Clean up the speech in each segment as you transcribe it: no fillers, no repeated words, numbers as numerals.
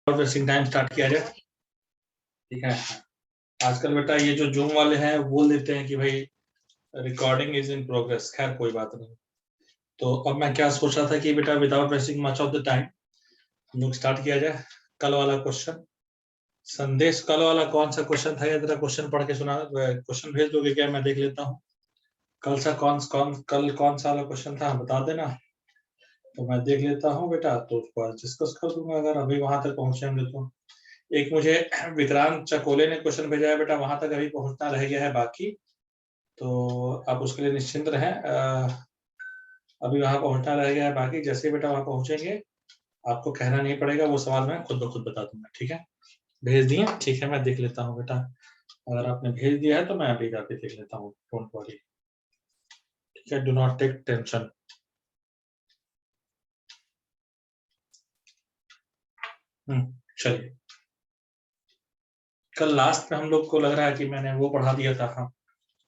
Processing time start किया जाए। ठीक है, आजकल बेटा ये जो जूम वाले हैं बोल देते हैं कि भाई रिकॉर्डिंग इज इन प्रोग्रेस। खैर कोई बात नहीं। तो अब मैं क्या सोच रहा था कि बेटा without wasting much of the time हम लोग स्टार्ट किया जाए। कल वाला क्वेश्चन संदेश, कल वाला कौन सा क्वेश्चन था? या तेरा क्वेश्चन पढ़ के सुना, क्वेश्चन भेज दोगे क्या? मैं देख लेता हूँ। कल कौन सा वाला क्वेश्चन था बता देना, तो मैं देख लेता हूँ बेटा, तो उसको डिस्कस कर दूंगा अगर अभी वहां तक पहुंचेंगे तो। एक मुझे विक्रांत चकोले ने क्वेश्चन भेजा है बेटा, वहां तक अभी पहुंचना रह गया है बाकी, तो आप उसके लिए निश्चिंत रहें। अभी वहां पहुंचना रह गया है बाकी, जैसे बेटा वहां पहुंचेंगे आपको कहना नहीं पड़ेगा, वो सवाल मैं खुद ब खुद बता दूंगा। ठीक है, भेज दिए? ठीक है, मैं देख लेता हूँ बेटा। अगर आपने भेज दिया है तो मैं अभी जाके देख लेता हूँ, डोंट वरी। ठीक है, डू नॉट टेक टेंशन। चलिए, कल लास्ट में हम लोग को लग रहा है कि मैंने वो पढ़ा दिया था। हाँ,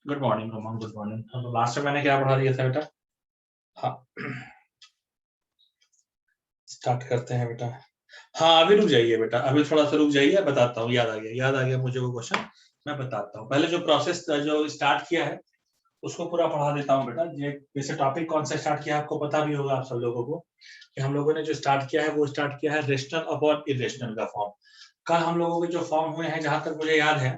good morning Roman, good morning. तो लास्ट में मैंने क्या पढ़ा दिया था बेटा? हाँ, स्टार्ट करते हैं बेटा। हाँ, अभी रुक जाइए बेटा, अभी थोड़ा सा रुक जाइए, बताता हूँ। याद आ गया मुझे वो क्वेश्चन, मैं बताता हूँ। पहले जो प्रोसेस जो स्टार्ट किया है उसको पूरा पढ़ा देता हूँ बेटा। ये वैसे टॉपिक कौन सा स्टार्ट किया है आपको पता भी होगा आप सब लोगों को, कि हम लोगों ने जो स्टार्ट किया है वो स्टार्ट किया है रेशनल अपॉन इरेशनल का फॉर्म। कल हम लोगों के जो फॉर्म हुए हैं, जहां तक मुझे याद है,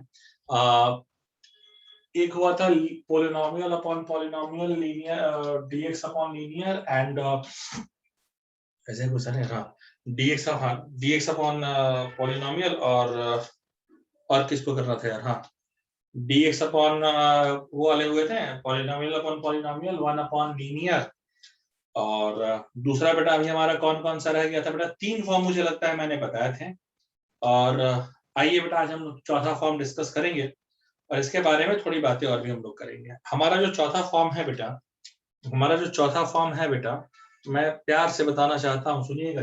एक हुआ था polynomial upon polynomial, linear dx upon linear and ऐसे कुछ है ना, डीएक्स अपॉन पोलिनोमियल। और किसको करना था यार? हाँ, डीएक्स अपॉन वो वाले हुए थे, polynomial upon polynomial, one upon linear. और दूसरा बेटा अभी हमारा कौन कौन सा रह गया था बेटा? 3 फॉर्म मुझे लगता है मैंने बताए थे। और आइए बेटा आज हम चौथा फॉर्म डिस्कस करेंगे, और इसके बारे में थोड़ी बातें और भी हम लोग करेंगे। हमारा जो चौथा फॉर्म है बेटा, मैं प्यार से बताना चाहता हूँ, सुनिएगा।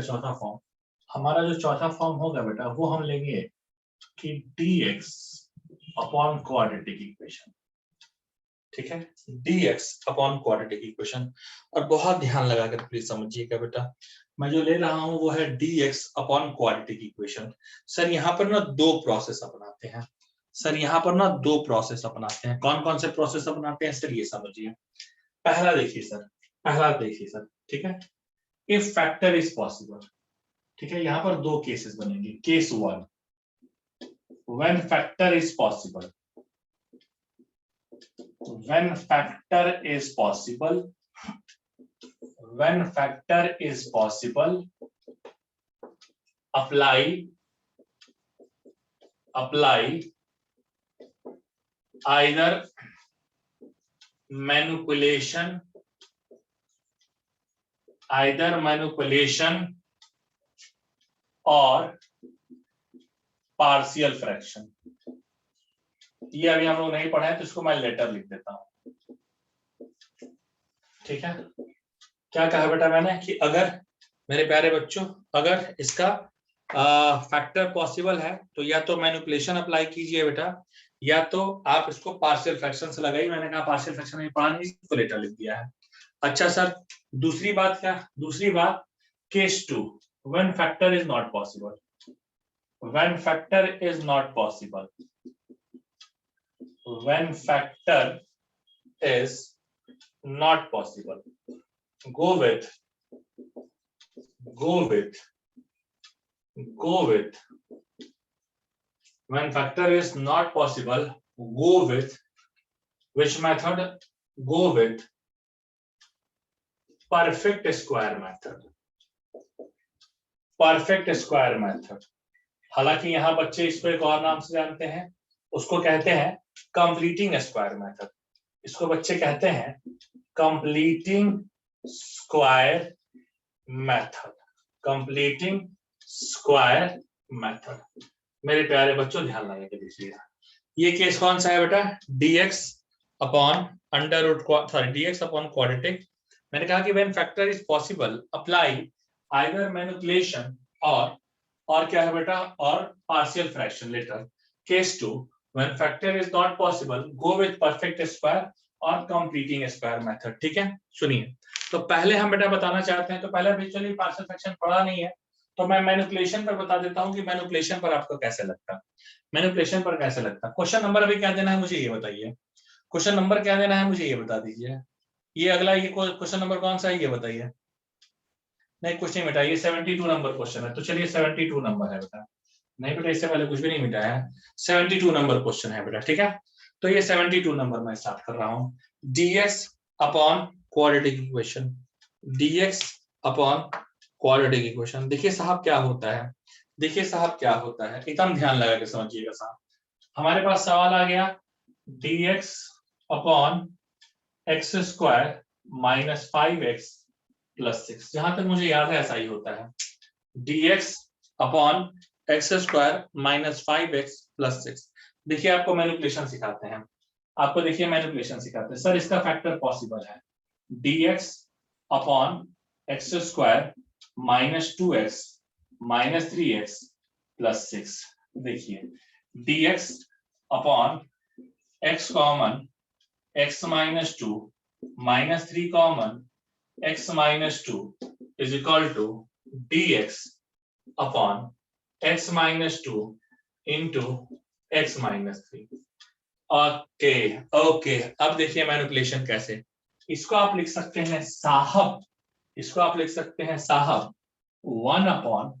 हमारा जो चौथा फॉर्म होगा बेटा, वो हम लेंगे कि dx अपॉन क्वाड्रेटिक इक्वेशन। ठीक है, dx अपॉन क्वाड्रेटिक इक्वेशन। और बहुत ध्यान लगाकर प्लीज समझिएगा बेटा, मैं जो ले रहा हूं वो है dx upon quadratic equation. Sir यहाँ पर ना दो प्रोसेस अपनाते हैं। कौन कौन से प्रोसेस अपनाते हैं सर, ये समझिए। पहला देखिए सर, ठीक है, इफ फैक्टर इज पॉसिबल। ठीक है, यहाँ पर दो केसेस बनेंगे। Case 1, when factor is possible. When factor is possible, apply either manipulation और पार्शियल फ्रैक्शन। ये अभी हम लोग नहीं पढ़े हैं, तो इसको मैं लेटर लिख देता हूं। ठीक है, क्या कहा बेटा मैंने कि अगर, मेरे प्यारे बच्चों, अगर इसका फैक्टर पॉसिबल है तो या तो मैनिपुलेशन अप्लाई कीजिए बेटा, या तो आप इसको पार्शियल फ्रैक्शन से लगाइए। मैंने कहा पार्शियल फ्रैक्शन में पढ़ा नहीं, तो लेटर लिख दिया है। अच्छा सर, दूसरी बात क्या? दूसरी बात, case 2, when factor is not possible. When factor is not possible, go with when factor is not possible, go with which method? Go with perfect square method। हालांकि यहाँ बच्चे इसको एक और नाम से जानते हैं, उसको कहते हैं कंप्लीटिंग स्क्वायर मेथड। इसको बच्चे कहते हैं कंप्लीटिंग स्क्वायर मेथड। मेरे प्यारे बच्चों ध्यान लगा के देखिए, ये केस कौन सा है बेटा? dx upon quadratic. मैंने कहा कि when factor is possible apply either manipulation और क्या है बेटा, और partial fraction. Later case 2, when factor is not possible, go with perfect square और कंप्लीटिंग स्क्वायर मेथड। ठीक है, सुनिए। तो पहले हम बेटा बताना चाहते हैं, तो पहले भी चलिए पार्शियल फ्रैक्शन पढ़ा नहीं है, तो मैं मैनिपुलेशन पर बता देता हूँ कि मैनिपुलेशन पर आपको कैसे लगता, मैनिपुलेशन पर कैसे लगता। क्वेश्चन नंबर अभी क्या देना है मुझे ये बताइए, क्वेश्चन नंबर क्या देना है मुझे ये बता दीजिए। ये अगला ये क्वेश्चन नंबर कौन सा है ये बताइए। नहीं कुछ नहीं मिटा, ये 72 नंबर क्वेश्चन है, तो चलिए 72 नंबर है बेटा। नहीं बेटा इससे पहले कुछ भी नहीं मिटाया है, 72 नंबर क्वेश्चन है बेटा, ठीक है। तो ये 72 नंबर मैं स्टार्ट कर रहा हूँ। dx upon quadratic equation, dx upon quadratic equation. देखिए साहब क्या होता है, देखिए साहब क्या होता है, एकदम ध्यान लगा के समझिएगा साहब। हमारे पास सवाल आ गया dx upon x square minus 5x plus 6, जहां तक मुझे याद है ऐसा ही होता है, dx upon x square minus 5x plus 6। देखिए आपको मैनिपुलेशन सिखाते हैं, आपको देखिए मैनिपुलेशन सिखाते हैं। सर इसका फैक्टर पॉसिबल है, dx upon x square minus 2x minus 3x plus 6। देखिए dx upon x common x minus 2 minus 3 common x minus 2 is equal to dx upon x minus 2 into x minus 3। Okay okay, अब देखिए manipulation कैसे, इसको आप लिख सकते हैं साहब, इसको आप लिख सकते हैं साहब 1 upon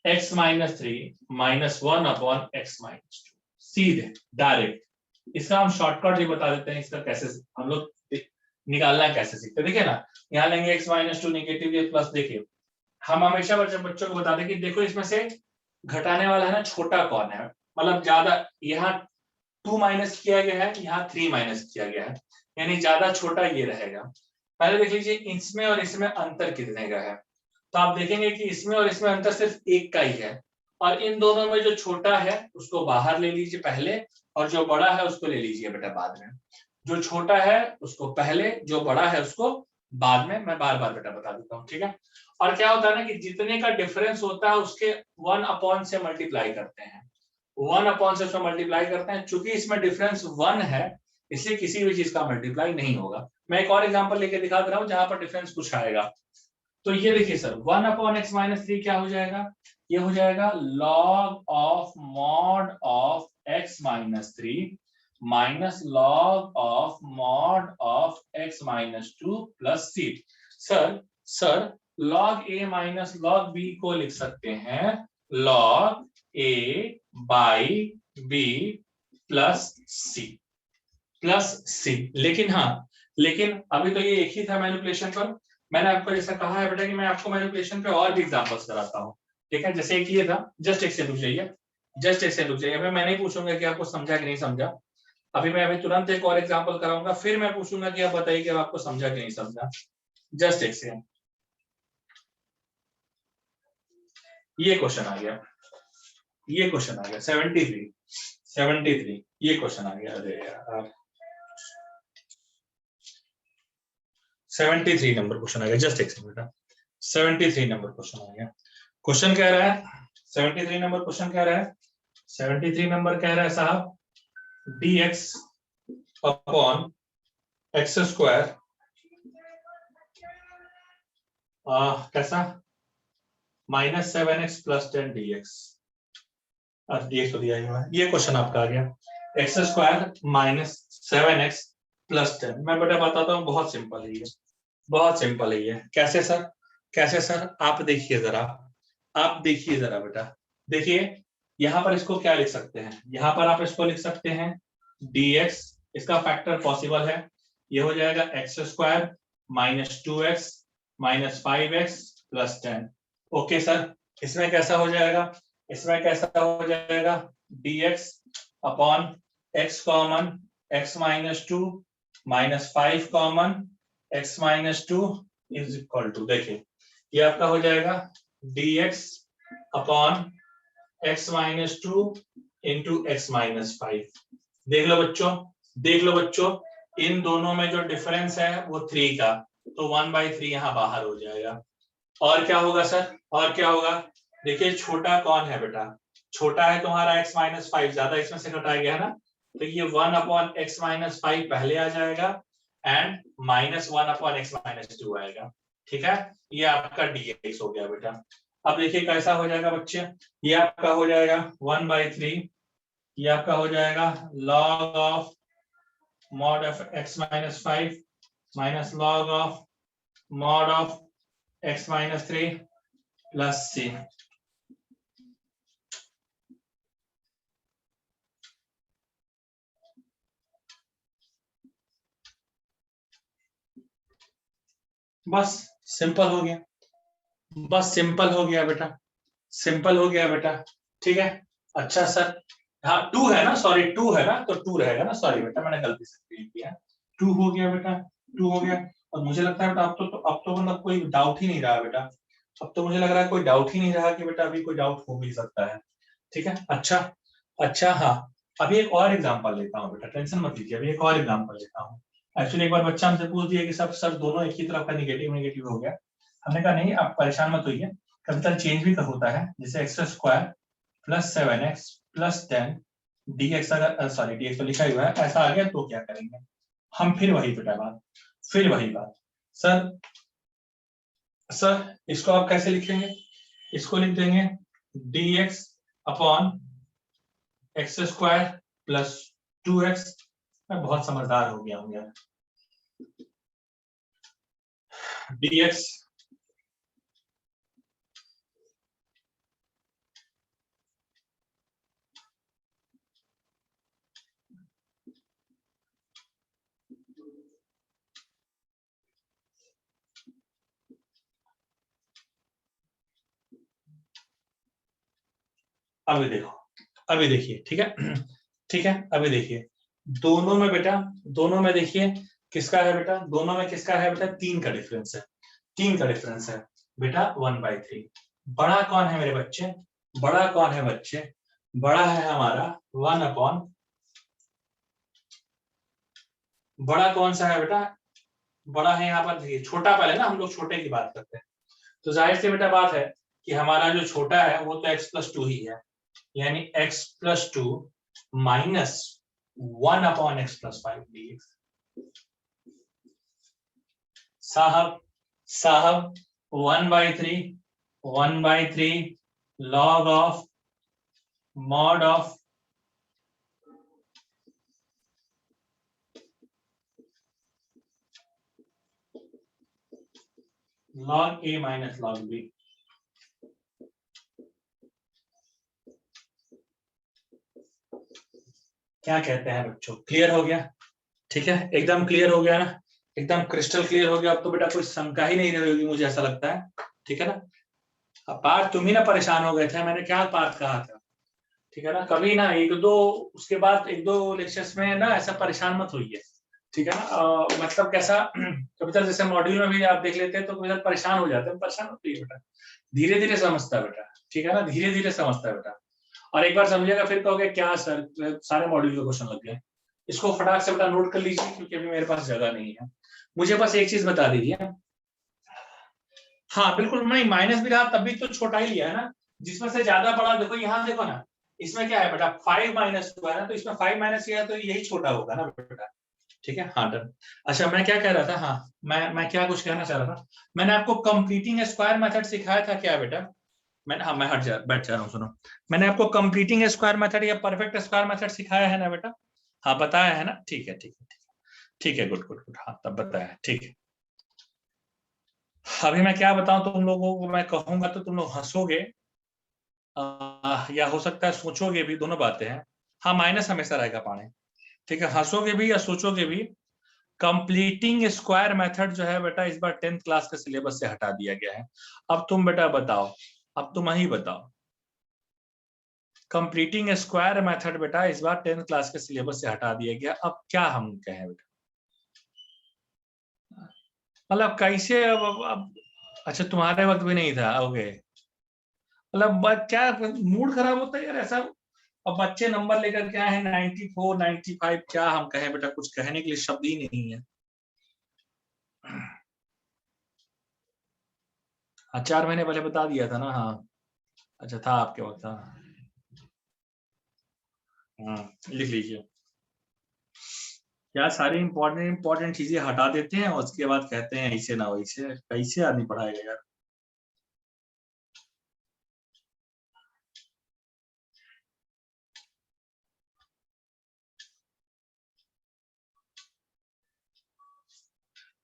x minus 3 minus 1 upon x minus 2, सीधे डायरेक्ट। इसका हम शॉर्टकट ही बता देते हैं, इसका कैसे हम लोग निकालना है कैसे सीखते हैं। देखिए ना यहाँ लेंगे x माइनस 2 नेगेटिव प्लस, देखिए हम हमेशा बच्चों को बताते हैं कि देखो इसमें से घटाने वाला है ना छोटा कौन है, मतलब ज्यादा, यहाँ 2 माइनस किया गया है, यहाँ 3 माइनस किया गया है, यानी ज्यादा छोटा ये रहेगा। पहले देख लीजिए इसमें और इसमें अंतर कितने का है, तो आप देखेंगे कि इसमें और इसमें अंतर सिर्फ 1 का ही है, और इन दोनों में जो छोटा है उसको बाहर ले लीजिए पहले, और जो बड़ा है उसको ले लीजिए बेटा बाद में। जो छोटा है उसको पहले, जो बड़ा है उसको बाद में, मैं बार बार बेटा बता देता हूँ, ठीक है। और क्या होता है ना कि जितने का डिफरेंस होता है उसके 1 अपॉन से मल्टीप्लाई करते हैं, 1 अपॉन से उसको मल्टीप्लाई करते हैं। चूंकि इसमें डिफरेंस 1 है इसलिए किसी भी चीज का मल्टीप्लाई नहीं होगा। मैं एक और एग्जांपल लेके दिखा दे रहा हूँ जहां पर डिफरेंस कुछ आएगा। तो ये देखिए सर 1 अपॉन एक्स माइनस 3 क्या हो जाएगा, ये हो जाएगा log of mod of X minus 3 minus log of mod of X minus 2 plus C. Sir log A minus log B को लिख सकते हैं log A by B plus C लेकिन हाँ, लेकिन अभी तो ये एक ही था मैनिपुलेशन पर। मैंने आपको जैसा कहा है बेटा कि मैं आपको मैनिपुलेशन पे और भी एग्जांपल्स कराता हूँ, ठीक है। जैसे एक ये था, जस्ट एक से रुक जाइए, जस्ट एक से रुक जाइए, मैं नहीं पूछूंगा कि आपको समझा कि नहीं समझा। अभी तुरंत एक और एग्जांपल कराऊंगा, फिर मैं पूछूंगा कि आप बताइए कि आपको समझा कि नहीं समझा। जस्ट एक से, ये क्वेश्चन आ गया, ये क्वेश्चन आ गया 73 ये क्वेश्चन आ गया। अरे यार 73 नंबर क्वेश्चन आ गया, जस्ट एक सेकंड बेटा, 73 नंबर क्वेश्चन आ गया। क्वेश्चन कह रहा है 73 नंबर क्वेश्चन कह रहा है 73 नंबर कह रहा है साहब dx अपॉन एक्स स्क्वायर कैसा minus 7x plus 10 dx, dx तो दिया ही है, ये क्वेश्चन आपका आ गया x square minus 7x plus 10। मैं बेटा बताता हूँ, बहुत सिंपल है ये, बहुत सिंपल है ये। कैसे सर, कैसे सर, आप देखिए जरा, आप देखिए जरा बेटा, देखिए यहां पर इसको क्या लिख सकते हैं, यहां पर आप इसको लिख सकते हैं dx, इसका फैक्टर पॉसिबल है, ये हो जाएगा x square minus 2x minus 5x plus 10। Okay sir, इसमें कैसा हो जाएगा, इसमें कैसा हो जाएगा dx upon x common x minus 2 minus 5 common x minus 2 is equal to, देखिए ये आपका हो जाएगा dx upon x minus 2 into x minus 5। देख लो बच्चों, देख लो बच्चों, इन दोनों में जो डिफरेंस है वो 3 का, तो 1/3 यहां बाहर हो जाएगा। और क्या होगा सर, और क्या होगा, देखिए छोटा कौन है बेटा, छोटा है तुम्हारा x माइनस 5, ज्यादा इसमें से घटाया गया है ना, तो ये 1 अपॉन एक्स माइनस 5 पहले आ जाएगा and minus 1 upon x minus 2 आएगा। ठीक है, ये आपका dx हो गया बेटा। अब देखिए कैसा हो जाएगा बच्चे, ये आपका हो जाएगा 1/3, ये आपका हो जाएगा log of mod of x minus 5 minus log of mod of x minus 3 plus c। बस सिंपल हो गया, बस सिंपल हो गया बेटा, सिंपल हो गया बेटा। ठीक है, अच्छा सर, हाँ 2 है ना, सॉरी 2 है ना, तो 2 रहेगा ना, सॉरी बेटा मैंने गलती से लिख दिया, 2 हो गया बेटा, 2 हो गया। और मुझे लगता है बेटा अब तो मतलब कोई डाउट ही नहीं रहा बेटा, अब तो मुझे लग रहा है कोई डाउट ही नहीं रहा कि बेटा अभी कोई डाउट हो भी सकता है। ठीक है, अच्छा अच्छा, हाँ अभी एक और एग्जांपल लेता हूँ बेटा, टेंशन मत लीजिए, अभी एक और एग्जांपल लेता हूँ। एक्चुअली एक बार बच्चा हमसे पूछ दिया कि सब सर दोनों एक ही तरफ का निगेटिव निगेटिव हो गया, हमने कहा नहीं आप परेशान मत होइए, कभी चेंज भी होता है, जैसे x square plus 7x plus 10 dx, अगर सॉरी dx तो लिखा ही हुआ है, ऐसा आ गया तो क्या करेंगे हम, फिर वही बेटा बात, फिर वही बात सर, सर इसको आप कैसे लिखेंगे, इसको लिख देंगे dx upon x square plus 2x। मैं बहुत समझदार हो गया हूँ यार, dx अभी देखो, अभी देखिए, ठीक है ठीक है, अभी देखिए दोनों में बेटा, दोनों में देखिए किसका है बेटा, दोनों में किसका है बेटा, 3 का डिफरेंस है, 3 का डिफरेंस है बेटा, 1/3। बड़ा कौन है मेरे बच्चे, बड़ा कौन है बच्चे, बड़ा है हमारा 1 अपॉन, बड़ा कौन सा है बेटा, बड़ा है यहाँ पर देखिए, छोटा पहले ना, हम लोग छोटे की बात करते हैं, तो जाहिर से बेटा बात है कि हमारा जो छोटा है वो तो x+2 ही है, यानी x+2 minus 1 upon x+5 dx। साहब साहब 1/3 log of mod of log a minus log b। क्या कहते हैं बच्चों, क्लियर हो गया, ठीक है, एकदम क्लियर हो गया ना, एकदम क्रिस्टल क्लियर हो गया, अब तो बेटा कोई शंका ही नहीं रहेगी मुझे ऐसा लगता है, ठीक है ना। अब पार्थ तुम ही ना परेशान हो गए थे, मैंने क्या पार्थ कहा था, ठीक है ना, कभी ना एक दो, उसके बाद एक दो लेक्चर्स में ना ऐसा परेशान मत होइए, ठीक है ना, मतलब कैसा कभी तक जैसे मॉड्यूल में भी आप देख लेते हैं तो कभी तक परेशान हो जाते हैं, परेशान मत होइए बेटा, धीरे धीरे समझता है बेटा, ठीक है ना, धीरे धीरे समझता है बेटा, और एक बार समझेगा फिर कहोगे क्या सर सारे मॉड्यूल के क्वेश्चन लग गए, इसको फटाक से बेटा नोट कर लीजिए, क्योंकि अभी मेरे पास जगह नहीं है। मुझे बस एक चीज बता दीजिए, हाँ बिल्कुल नहीं, माइनस भी रहा तब भी तो छोटा ही लिया है ना, जिसमें से ज्यादा बड़ा देखो, यहाँ देखो ना, इसमें क्या है बेटा 5 माइनस हुआ है ना, तो इसमें 5 माइनस किया तो यही छोटा होगा ना बेटा, ठीक है, हाँ डन। अच्छा मैं क्या कह रहा था, हाँ मैं क्या कुछ कहना चाह रहा था, मैंने आपको कंप्लीटिंग स्क्वायर मेथड सिखाया था क्या बेटा, मैंने, हाँ मैं बैठ जा रहा हूँ, सुनो, मैंने आपको कंप्लीटिंग स्क्वायर मेथड या परफेक्ट स्क्वायर मेथड सिखाया है ना बेटा, हाँ बताया है ना, ठीक है ठीक है ठीक है, गुड गुड गुड, हाँ तब बताया है, ठीक है। अभी मैं क्या बताऊं तुम लोगों को, मैं कहूंगा तो तुम लोग हंसोगे, या हो सकता है सोचोगे भी, दोनों बातें हैं, हाँ माइनस हमेशा रहेगा पाने, ठीक है, हंसोगे भी या सोचोगे भी। कंप्लीटिंग स्क्वायर मेथड जो है बेटा इस बार 10th क्लास के सिलेबस से हटा दिया गया है, अब तुम बेटा बताओ, अब तुम ही बताओ, कंप्लीटिंग स्क्वायर मेथड बेटा इस बार 10th क्लास के सिलेबस से हटा दिया गया, अब क्या हम कहें बेटा, मतलब कैसे अब अच्छा तुम्हारे वक्त भी नहीं था, ओके, मतलब क्या मूड खराब होता है यार ऐसा, अब बच्चे नंबर लेकर क्या है 94 95, क्या हम कहें बेटा, कुछ कहने के लिए शब्द ही नहीं है। हाँ 4 महीने पहले बता दिया था ना, हाँ अच्छा था आपके वक्त, हाँ लिख लीजिए। क्या सारी इंपॉर्टेंट चीजें हटा देते हैं और उसके बाद कहते हैं ऐसे ना वैसे, कैसे आदमी पढ़ाएगा यार।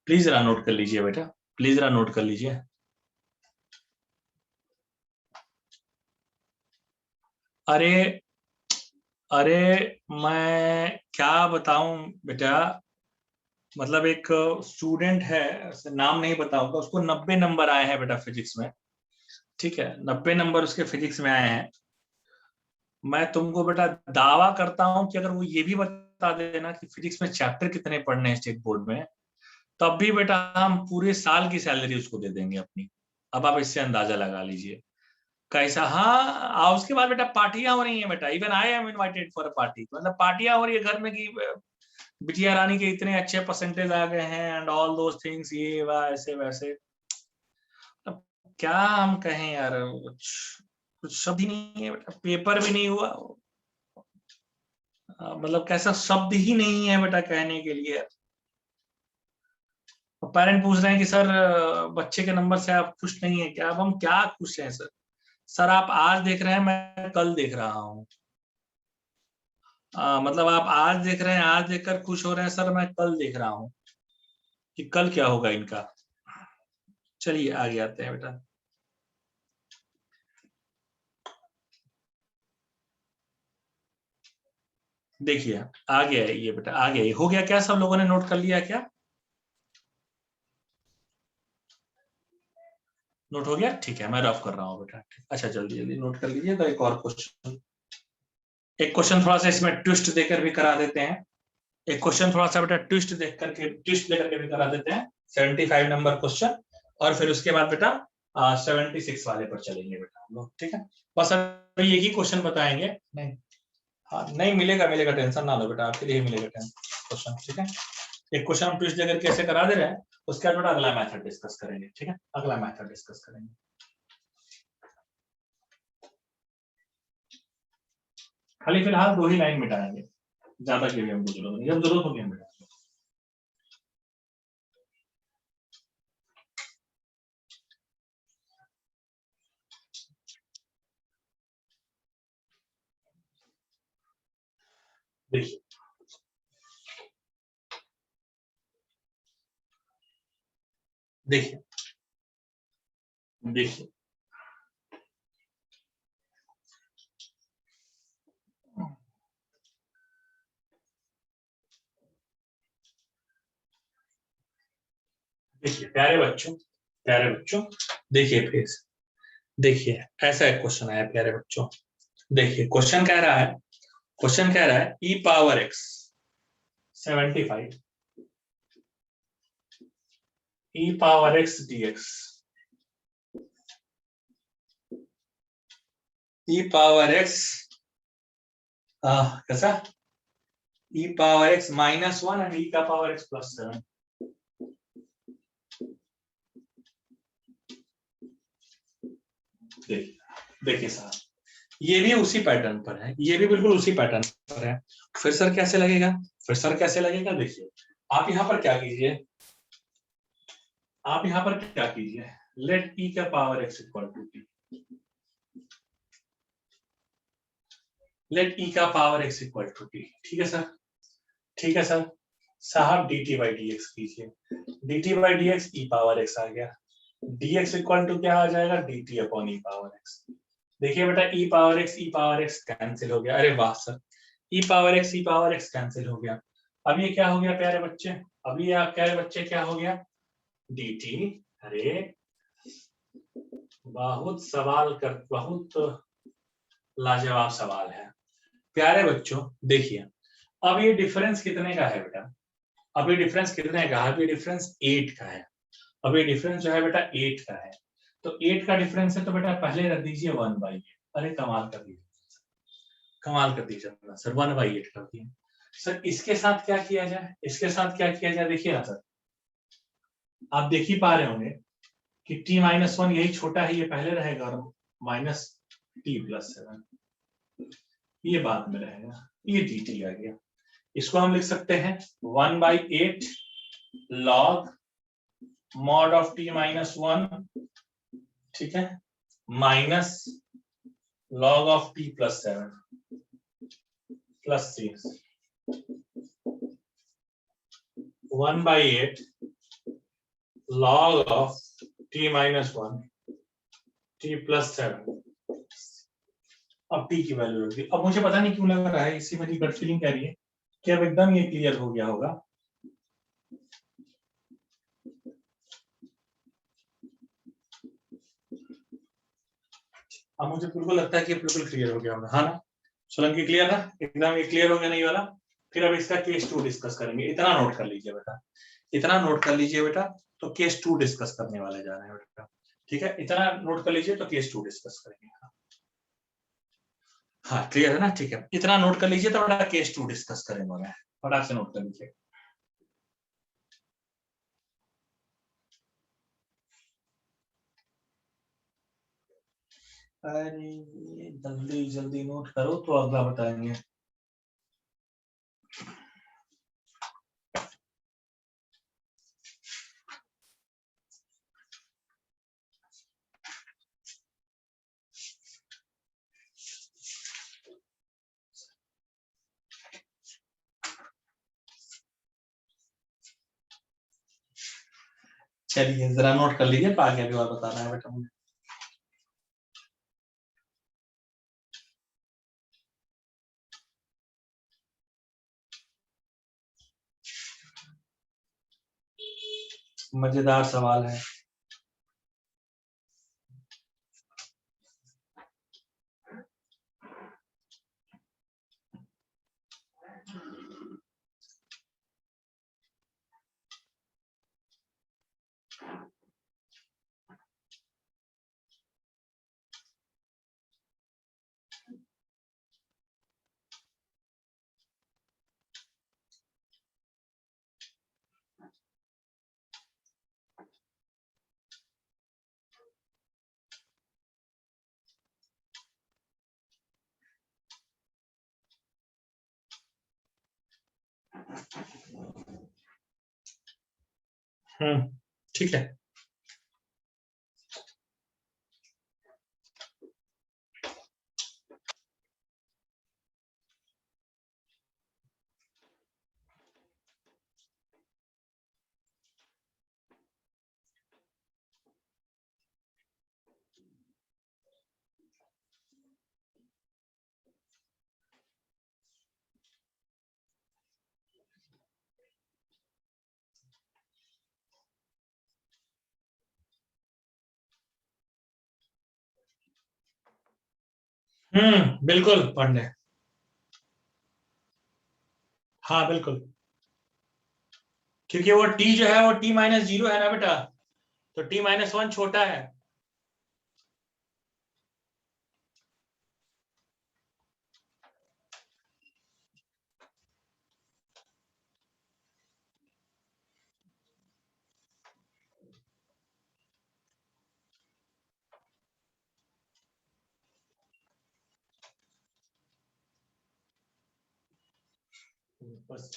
प्लीज जरा नोट कर लीजिए बेटा, प्लीज जरा नोट कर लीजिए। अरे अरे मैं क्या बताऊं बेटा, मतलब एक स्टूडेंट है, नाम नहीं बताऊंगा, उसको 90 नंबर आए हैं बेटा फिजिक्स में। ठीक है, 90 नंबर उसके फिजिक्स में आए हैं। मैं तुमको बेटा दावा करता हूं कि अगर वो ये भी बता देना कि फिजिक्स में चैप्टर कितने पढ़ने हैं स्टेट बोर्ड में, तब भी बेटा हम पूरे साल की सैलरी उसको दे देंगे अपनी। अब आप इससे अंदाजा लगा लीजिए कैसा। हाँ, और उसके बाद बेटा पार्टियां हो रही हैं बेटा, even I am invited for a party, मतलब पार्टियां हो रही है घर में कि बिटिया रानी के इतने अच्छे परसेंटेज आ गए हैं एंड ऑल दोस थिंग्स, ये वैसे वैसे। अब क्या हम कहें यार, कुछ कुछ शब्द ही नहीं है बेटा, पेपर भी नहीं हुआ। मतलब कैसा शब्द ही नहीं है बेटा कहने के लिए। पेरेंट पूछ रहे हैं कि सर बच्चे के नंबर से आप खुश नहीं है क्या? अब हम क्या खुश हैं सर? सर आप आज देख रहे हैं, मैं कल देख रहा हूँ। मतलब आप आज देख रहे हैं, आज देखकर खुश हो रहे हैं सर, मैं कल देख रहा हूँ कि कल क्या होगा इनका। चलिए आगे आते हैं बेटा। देखिए आ गया है ये बेटा, आ गया ये, हो गया क्या? सब लोगों ने नोट कर लिया क्या? नोट हो गया, ठीक है, मैं रफ कर रहा हूँ बेटा। अच्छा जल्दी जल्दी नोट कर लीजिए। तो एक और क्वेश्चन, एक क्वेश्चन थोड़ा सा इसमें ट्विस्ट देकर भी करा देते हैं। एक क्वेश्चन थोड़ा सा बेटा ट्विस्ट देकर के भी करा देते हैं। 75 नंबर क्वेश्चन, और फिर उसके बाद बेटा 76 वाले पर चलेंगे बेटा हम लोग, ठीक है। बस अभी एक ही क्वेश्चन बताएंगे। नहीं, हाँ नहीं मिलेगा, मिलेगा, टेंशन ना लो बेटा, आपके लिए ही मिलेगा क्वेश्चन, ठीक है। एक क्वेश्चन हम ट्विस्ट देकर कैसे करा दे रहे हैं, उसके बाद बेटा अगला मेथड डिस्कस करेंगे, ठीक है, अगला मेथड डिस्कस करेंगे। खाली फिलहाल 2 ही लाइन मिटाएंगे, ज्यादा की भी हमको जरूरत नहीं, जब जरूरत होगी हम मिटाएंगे। देखिए देखिए देखिए देखिए प्यारे बच्चों, देखिए फिर, देखिए ऐसा एक क्वेश्चन आया प्यारे बच्चों। देखिए क्वेश्चन कह रहा है ई पावर एक्स 75, ई पावर एक्स डीएक्स, ई पावर एक्स कैसा, ई पावर एक्स -1 एंड ई का पावर एक्स +7। देखिए साहब, ये भी उसी पैटर्न पर है, ये भी बिल्कुल उसी पैटर्न पर है। फिर सर कैसे लगेगा? फिर सर कैसे लगेगा, देखिए आप यहाँ पर क्या कीजिए, आप यहाँ पर क्या कीजिए, लेट ई का power X equal to T, let E का power X equal to T, ठीक है सर, ठीक है सर। साहब D T by D X कीजिए, D T by D X E power X आ गया, dx इक्वल टू क्या आ जाएगा, dt upon E power X. देखिए बेटा ई पावर एक्स कैंसिल हो गया, अरे वाह सर, ई पावर एक्स कैंसिल हो गया। अब ये क्या हो गया प्यारे बच्चे, अब ये आप प्यारे बच्चे क्या हो गया, dt। अरे बहुत लाजवाब सवाल है प्यारे बच्चों। देखिए अब ये डिफरेंस कितने का है बेटा, अब ये डिफरेंस कितने का है, अब ये डिफरेंस 8 का है। अब ये डिफरेंस जो है बेटा 8 का है, तो 8 का डिफरेंस है, तो बेटा पहले रख दीजिए 1/8। अरे कमाल कर दीजिए, कमाल कर दीजिए सर, 1/8 कर दिए। सर इसके साथ क्या किया जाए, इसके साथ क्या किया जाए, देखिए ना सर, आप देख ही पा रहे होंगे कि t-1 यही छोटा है, ये पहले रहेगा, और -t+7 ये बाद में रहेगा, ये dt आ गया। इसको हम लिख सकते हैं 1/8 log mod of t minus 1, ठीक है, minus log of t plus 7 plus 6, 1/8 log of t minus 1 t plus 7। अब t की वैल्यू रख दी। अब मुझे पता नहीं क्यों लग रहा है, इसी मेरी गट फीलिंग कह रही है कि अब एकदम ये क्लियर हो गया होगा। अब मुझे बिल्कुल लगता है कि बिल्कुल क्लियर हो गया होगा, हाँ ना सोलंकी, क्लियर है एकदम, ये क्लियर हो गया नहीं वाला। फिर अब इसका केस 2 डिस्कस करेंगे। इतना नोट कर लीजिए बेटा, इतना नोट कर लीजिए बेटा, तो केस 2 डिस्कस करने वाले जा रहे हैं बेटा, ठीक है, इतना नोट कर लीजिए तो केस 2 डिस्कस करेंगे। हाँ क्लियर है ना, ठीक है, इतना नोट कर लीजिए तो बेटा केस 2 डिस्कस करेंगे मैं, फटाक से नोट कर लीजिए। अरे जल्दी जल्दी नोट करो तो अगला बताएंगे। चलिए जरा नोट कर लीजिए, आगे अभी और बताना है बेटा मुझे। मजेदार सवाल है। ठीक है, बिल्कुल पढ़ने, हाँ बिल्कुल, क्योंकि वो t जो है वो t-0 है ना बेटा, तो t-1 छोटा है। बस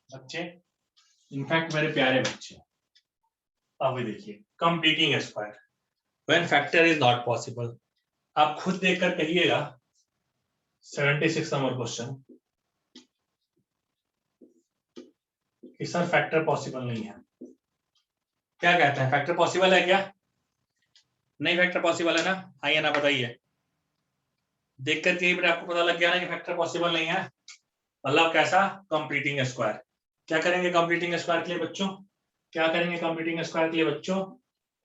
बच्चे, इनफैक्ट मेरे प्यारे बच्चे, अब ये देखिए completing square when factor is not possible. आप खुद देखकर कहिएगा 76 नंबर क्वेश्चन कि सर फैक्टर पॉसिबल नहीं है। क्या कहते हैं, फैक्टर पॉसिबल है क्या? नहीं फैक्टर पॉसिबल है ना, आइए ना बताइए, देखकर कहीं पर आपको पता लग गया ना कि फैक्टर पॉसिबल नहीं है, मतलब कैसा, कंप्लीटिंग स्क्वायर। क्या करेंगे कंप्लीटिंग स्क्वायर के लिए बच्चों, क्या करेंगे कंप्लीटिंग स्क्वायर के लिए बच्चों,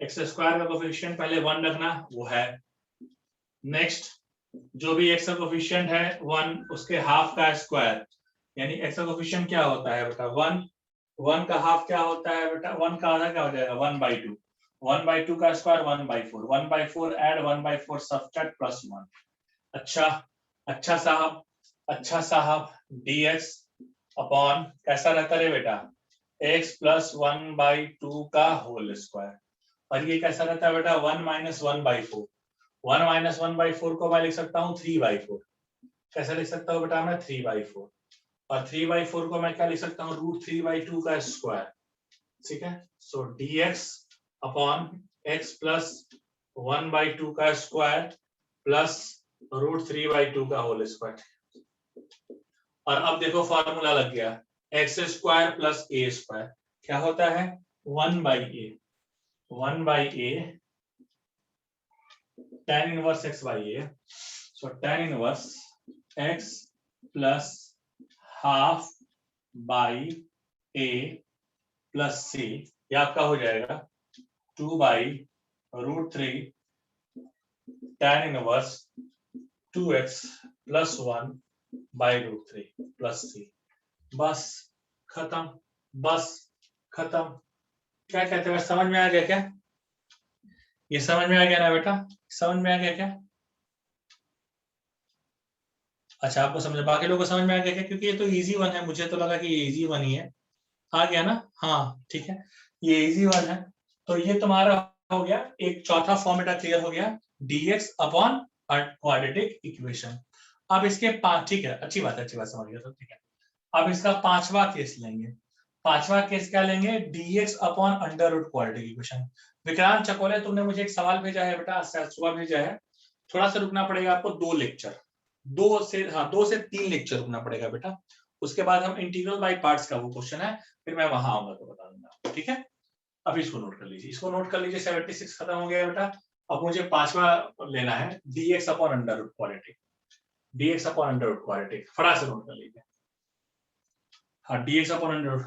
एक्स स्क्वायर का कोफिशिएंट पहले 1 रखना, वो है। नेक्स्ट जो भी एक्स का कोफिशिएंट है 1, उसके हाफ का स्क्वायर, यानी एक्स का कोफिशिएंट क्या होता है बेटा 1, 1 का हाफ क्या होता है बेटा, 1 का आधा क्या हो जाएगा 1/2, 1/2 का स्क्वायर 1/4, 1/4 ऐड 1/4 सब्ट्रैक्ट +1। अच्छा अच्छा साहब, अच्छा साहब, dx अपॉन कैसा रहता है बेटा, x + 1/2 का होल स्क्वायर, और ये कैसा रहता है बेटा 1 - 1/4, 1 - 1/4 को मैं लिख सकता हूँ 3/4, कैसे लिख सकता हूँ बेटा मैं 3/4, और 3/4 को मैं क्या लिख सकता हूँ √3/2 का स्क्वायर, ठीक है। सो dx अपॉन x + 1/2 का स्क्वायर प्लस √3/2 का होल स्क्वायर। और अब देखो फॉर्मूला लग गया, x square plus a square क्या होता है 1/a, 1/a tan inverse x/a, so tan inverse x plus half by a plus c, ये आपका हो जाएगा 2/√3 tan inverse 2x + 1/√3 plus c। बस खत्म, बस खत्म। क्या कहते हैं, समझ में आ गया क्या? ये समझ में आ गया ना बेटा, समझ में आ गया क्या? अच्छा आपको समझ, बाकी लोगों को समझ में आ गया क्या? क्योंकि ये तो इजी वन है, मुझे तो लगा कि ये इजी वन ही है। आ गया ना? हाँ ठीक है, ये इजी वन है। तो ये तुम्हारा हो गया, एक चौथा फॉर्मूला क्लियर हो गया, dx अपॉन क्वाड्रेटिक इक्वेशन। अब इसके पांच, ठीक है, अच्छी बात है, अच्छी बात, समझ गया सब, ठीक है। अब इसका पांचवा केस लेंगे। पांचवा केस क्या लेंगे, dx upon under root quadratic equation. Vikrant Chakole, तुमने मुझे एक सवाल भेजा है बेटा, सुबह भेजा है, थोड़ा सा रुकना पड़ेगा आपको, 2 लेक्चर, 2 से 3 लेक्चर रुकना पड़ेगा बेटा। उसके बाद हम इंटीग्रल बाय पार्ट्स का वो क्वेश्चन है, फिर मैं वहां आऊंगा तो बता दूंगा, ठीक है। अब इसको नोट कर लीजिए, इसको नोट कर लीजिए, 76 खत्म हो गया बेटा। अब मुझे पांचवा लेना है, dx upon under root quadratic, dx upon under root quadratic, फटाक से नोट कर लीजिए। हाँ dx अपॉन अंडर रूट,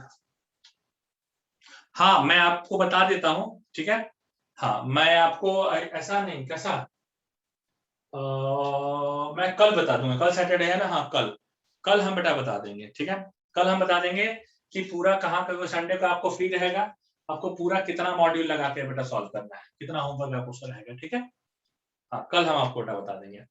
हाँ मैं आपको बता देता हूँ, ठीक है। हाँ मैं आपको ऐसा नहीं, कैसा मैं कल बता दूंगा, कल सैटरडे है ना, हाँ कल, कल हम बेटा बता देंगे, ठीक है। कल हम बता देंगे कि पूरा कहाँ पे, संडे को आपको फ्री रहेगा, आपको पूरा कितना मॉड्यूल लगा के बेटा सॉल्व करना है, कितना होमवर्क आपको रहेगा, ठीक है। हाँ कल हम आपको बेटा बता देंगे।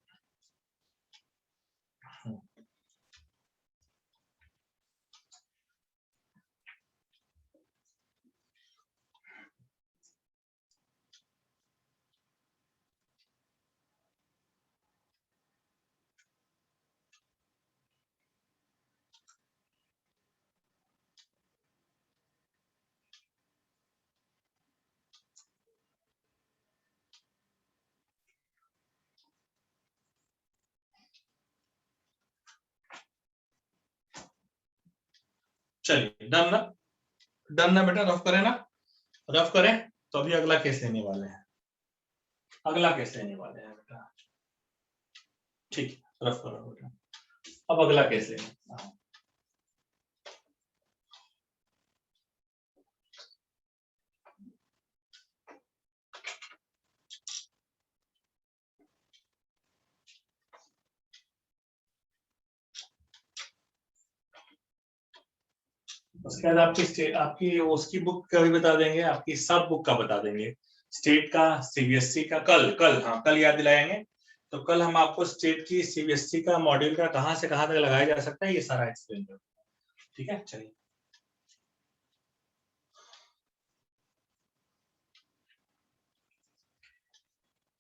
चलिए डन ना, डन ना बेटा, रफ करें ना, रफ करें। तो अभी अगला केस लेने वाले हैं, अगला केस लेने वाले हैं बेटा, ठीक है, रफ करो बेटा। अब अगला केस लेंगे। उसके बाद आपकी उसकी बुक का भी बता देंगे, आपकी सब बुक का बता देंगे, स्टेट का, सीबीएसई का, कल कल हाँ कल याद दिलाएंगे। तो कल हम आपको स्टेट की सीबीएसई का मॉड्यूल का कहाँ से कहाँ तक लगाया जा सकता है ये सारा एक्सप्लेन करेंगे, ठीक है। चलिए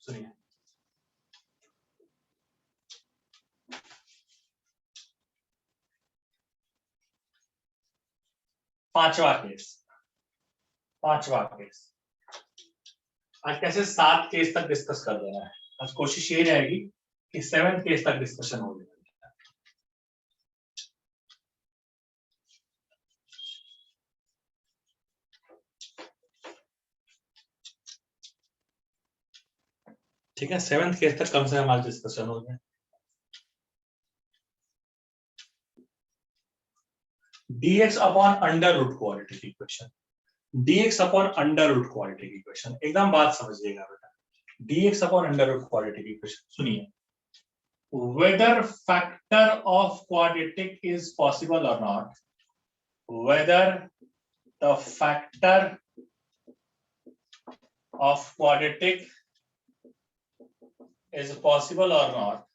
सुनिए, पांचवा केस, पांचवा केस। आज कैसे 7 केस तक डिस्कस कर देना है, आज कोशिश ये रहेगी कि 7th केस तक डिस्कशन हो जाए, ठीक है। 7th केस तक कम से कम आज डिस्कशन हो जाए। dx upon under root quadratic equation, dx upon under root quadratic equation, एकदम बात समझिएगा बेटा, dx upon under root quadratic equation. सुनिए, whether factor of quadratic is possible or not, whether the factor of quadratic is possible or not,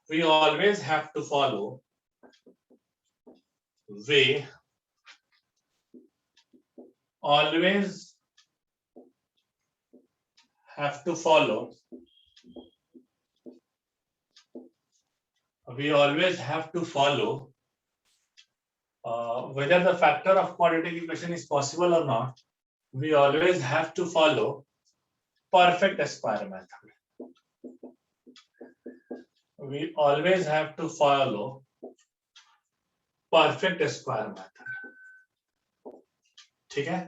we always have to follow we always have to follow whether the factor of quadratic equation is possible or not, we always have to follow perfect square method. We always have to follow perfect square method. ठीक है,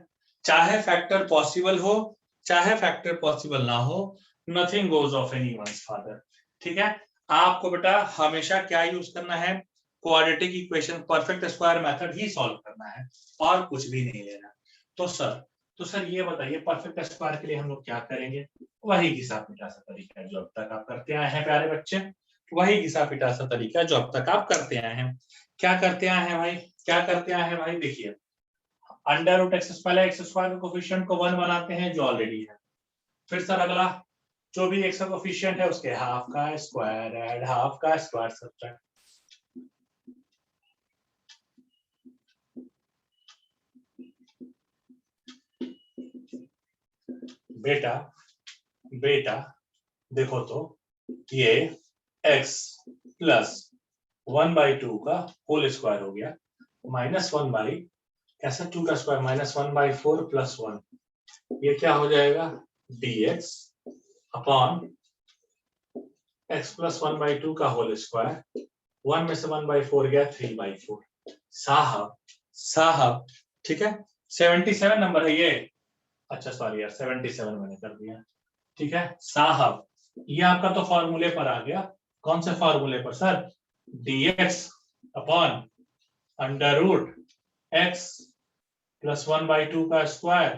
चाहे factor possible हो चाहे factor possible ना हो, nothing goes of anyone's father. ठीक है, आपको बेटा हमेशा क्या यूज करना है, quadratic equation perfect square method ही सॉल्व करना है और कुछ भी नहीं लेना। तो सर ये बताइए परफेक्ट स्क्वायर के लिए हम लोग क्या करेंगे, वही घिसा पिटा सा तरीका है जो अब तक आप करते आए हैं प्यारे बच्चे, वही घिसा पिटा सा तरीका जो अब तक आप करते आए हैं। क्या करते आए हैं भाई, क्या करते आए हैं भाई, देखिए अंडर रूट एक्स पहले एक्स स्क्वायर के कोफिशिएंट को 1 बनाते हैं जो ऑलरेडी है, फिर सर अगला जो भी एक्स का कोफिशिएंट है उसके हाफ का स्क्वायर ऐड हाफ का स्क्वायर सब्ट्रैक्ट। बेटा देखो तो ये x प्लस 1/2 का होल स्क्वायर हो गया माइनस 1 बाई कैसा 2 का स्क्वायर माइनस 1/4 प्लस 1, ये क्या हो जाएगा dx अपॉन x प्लस 1/2 का होल स्क्वायर, 1 में से 1/4 गया 3/4। साहब ठीक है, 77 नंबर है ये, अच्छा सॉरी यार 77 मैंने कर दिया। ठीक है साहब, ये आपका तो फॉर्मूले पर आ गया, कौन से फॉर्मूले पर sir, dx upon under root x plus 1/2 का स्क्वायर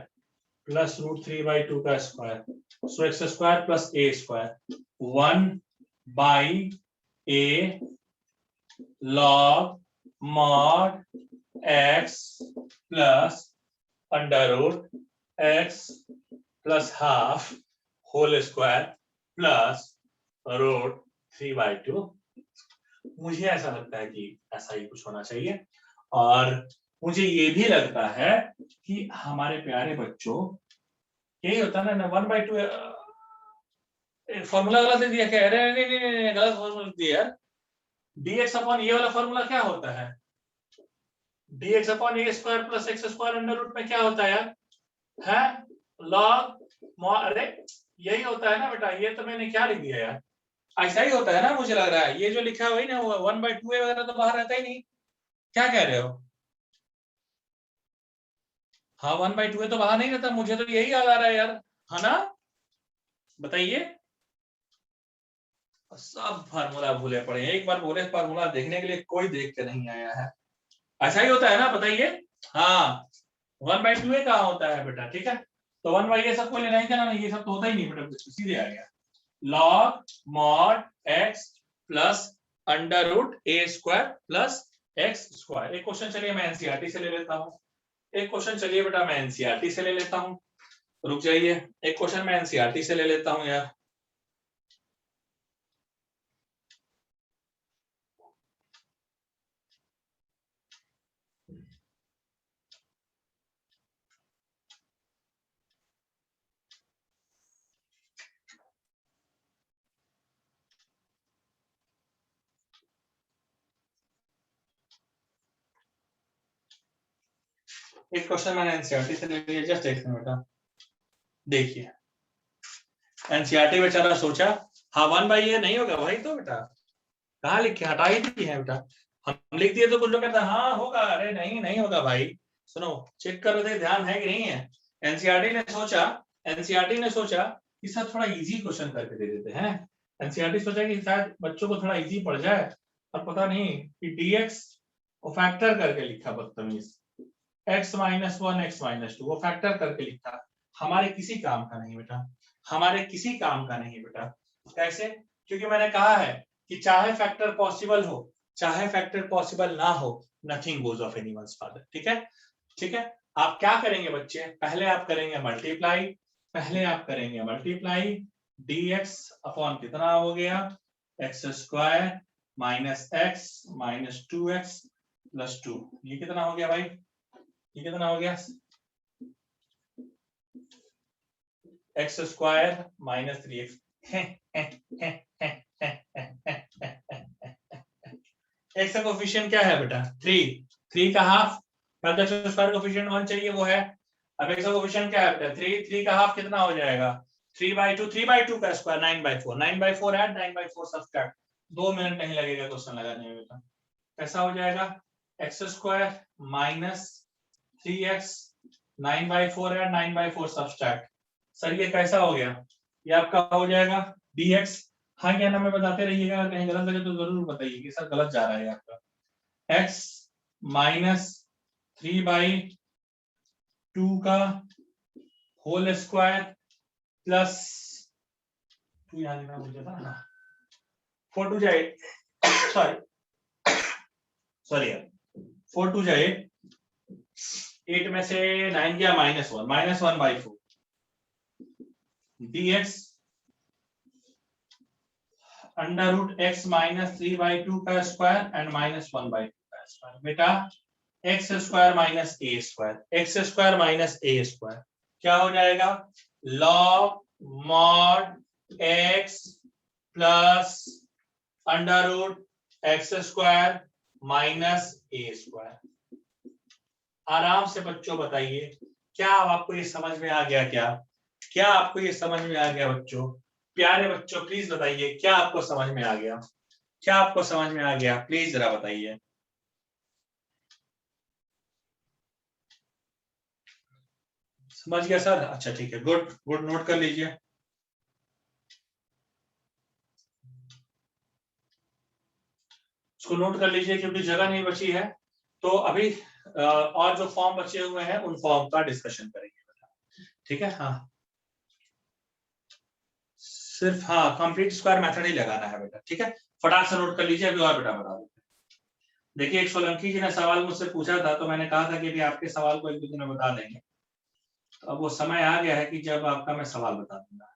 प्लस रूट 3/2 का square, so x square plus a square 1/a log mod x plus under root x plus half whole square plus root 3/2। मुझे ऐसा लगता है कि ऐसा ही कुछ होना चाहिए, और मुझे ये भी लगता है कि हमारे प्यारे बच्चों यही होता है ना 1/2 फॉर्मूला गलत दे दिया क्या, अरे नहीं गलत फॉर्मूला दिया यार, dx अपॉन ये वाला फॉर्मूला क्या होता है, dx upon a square plus x square under root में क्या होता है यार, है लॉग, अरे यही होता है ना बेटा, ये तो मैंने क्या लिख दिया यार, ऐसा ही होता है ना मुझे लग रहा है, ये जो लिखा है वही ना, 1/2 वगैरह तो बाहर रहता ही नहीं, क्या कह रहे हो, हाँ 1/2 तो बाहर नहीं रहता, मुझे तो यही याद आ रहा है यार, है ना, बताइए, सब फार्मूला भूले पड़े हैं, एक बार बोले फार्मूला देखने के लिए कोई देख के नहीं आया है, ऐसा ही होता है ना, बताइए, हाँ 1/2 कहाँ होता है बेटा, ठीक है, तो 1/a सब को लेना ही था ना, ये सब तो होता ही नहीं बेटा, सीधे आ गया log mod x plus under root a square plus x square. एक क्वेश्चन चलिए मैं एनसीईआरटी से ले लेता हूँ, एक क्वेश्चन चलिए बेटा मैं एनसीईआरटी से ले लेता हूँ, रुक जाइए, एक क्वेश्चन मैं एनसीईआरटी से ले लेता हूँ यार, एक क्वेश्चन मैंने एनसीईआरटी से ले लिया, जस्ट एक मिनट बेटा, देखिए एनसीईआरटी बेचारा सोचा हाँ 1/a नहीं होगा भाई, तो बेटा कहाँ लिखे, हटा ही दी है बेटा, हम लिख दिए तो कुछ लोग कहते हैं हाँ होगा, अरे नहीं होगा भाई, सुनो चेक कर रहे थे, ध्यान है कि नहीं है, एनसीईआरटी ने सोचा कि सर थोड़ा इजी क्वेश्चन करके दे देते हैं, एनसीईआरटी सोचा कि शायद बच्चों को थोड़ा इजी पड़ जाए, और पता नहीं कि dx को फैक्टर करके लिखा, बदतमीज x माइनस 1 x माइनस 2 वो फैक्टर करके लिखा, हमारे किसी काम का नहीं बेटा, हमारे किसी काम का नहीं बेटा, कैसे, क्योंकि मैंने कहा है कि चाहे फैक्टर पॉसिबल हो चाहे फैक्टर पॉसिबल ना हो, nothing goes of anyone's father. ठीक है, ठीक है। आप क्या करेंगे बच्चे, पहले आप करेंगे मल्टीप्लाई, dx अपॉन कितना हो गया, x square minus x minus 2x plus 2, ये कितना हो गया भाई, ये कितना हो गया, x square minus 3x। X का कोफिशिएंट क्या है बेटा, 3 का हाफ, एक्स स्क्वायर कोफिशिएंट 1 चाहिए, वो है। अब एक्स का कोफिशिएंट क्या है बेटा, 3 का हाफ कितना हो जाएगा, 3/2 का स्क्वायर 9/4, 9/4 ऐड 9/4 सब्सट्रैक्ट, 2 मिनट नहीं लगेगा क्वेश्चन लगाने में बेटा। कैसा हो जाएगा, x square minus 3x 9/4 add 9/4 subtract. Sir ये कैसा हो गया, ये आपका हो जाएगा dx। हाँ क्या नाम है बताते रहिएगा, कहीं गलत लगे तो जरूर बताइए कि सर गलत जा रहा है आपका। x माइनस 3/2 का होल स्क्वायर प्लस 2, यहाँ लिखना मुझे था ना, 4 2 जाए, सॉरी यार, 4 2 जाए 8 में से 9 गया -1/4 dx under root x minus 3/2 का स्क्वायर एंड -1/2 का स्क्वायर। बेटा X square minus A square, X square minus A square क्या हो जाएगा, log mod X plus under root X square minus A square. आराम से बच्चों बताइए, क्या आपको ये समझ में आ गया, क्या आपको ये समझ में आ गया बच्चों, प्यारे बच्चों प्लीज बताइए, क्या आपको समझ में आ गया, क्या आपको समझ में आ गया, प्लीज जरा बताइए। समझ गया सर, अच्छा ठीक है, गुड गुड, नोट कर लीजिए। इसको नोट कर लीजिए क्योंकि जगह नहीं बची है, तो अभी और जो फॉर्म बचे हुए हैं उन फॉर्म का डिस्कशन करेंगे, ठीक है। हाँ सिर्फ हाँ कंप्लीट स्क्वायर मेथड ही लगाना है बेटा, ठीक है, फटाक से नोट कर लीजिए। अभी और बेटा बता देते हैं। देखिए एक सोलंकी जी ने सवाल मुझसे पूछा था, तो मैंने कहा था कि भी आपके सवाल को 1-2 दिन में बता देंगे, तो अब वो समय आ गया है कि जब आपका मैं सवाल बता दूंगा।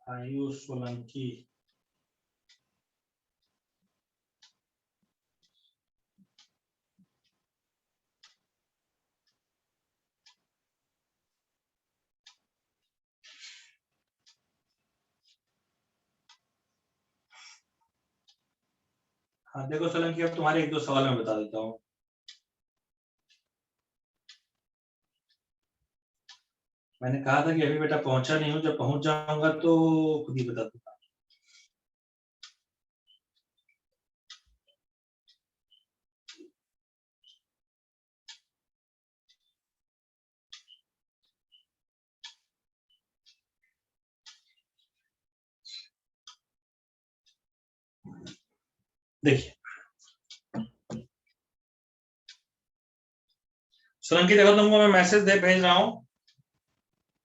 आयुष सोलंकी, हाँ देखो सोलंकी, अब तुम्हारे 1-2 सवाल मैं बता देता हूँ। मैंने कहा था कि अभी बेटा पहुंचा नहीं हूँ, जब पहुंच जाऊंगा तो खुद ही बता दूंगा। देखिए सोलंकी, देखो तुमको मैं मैसेज दे भेज रहा हूँ,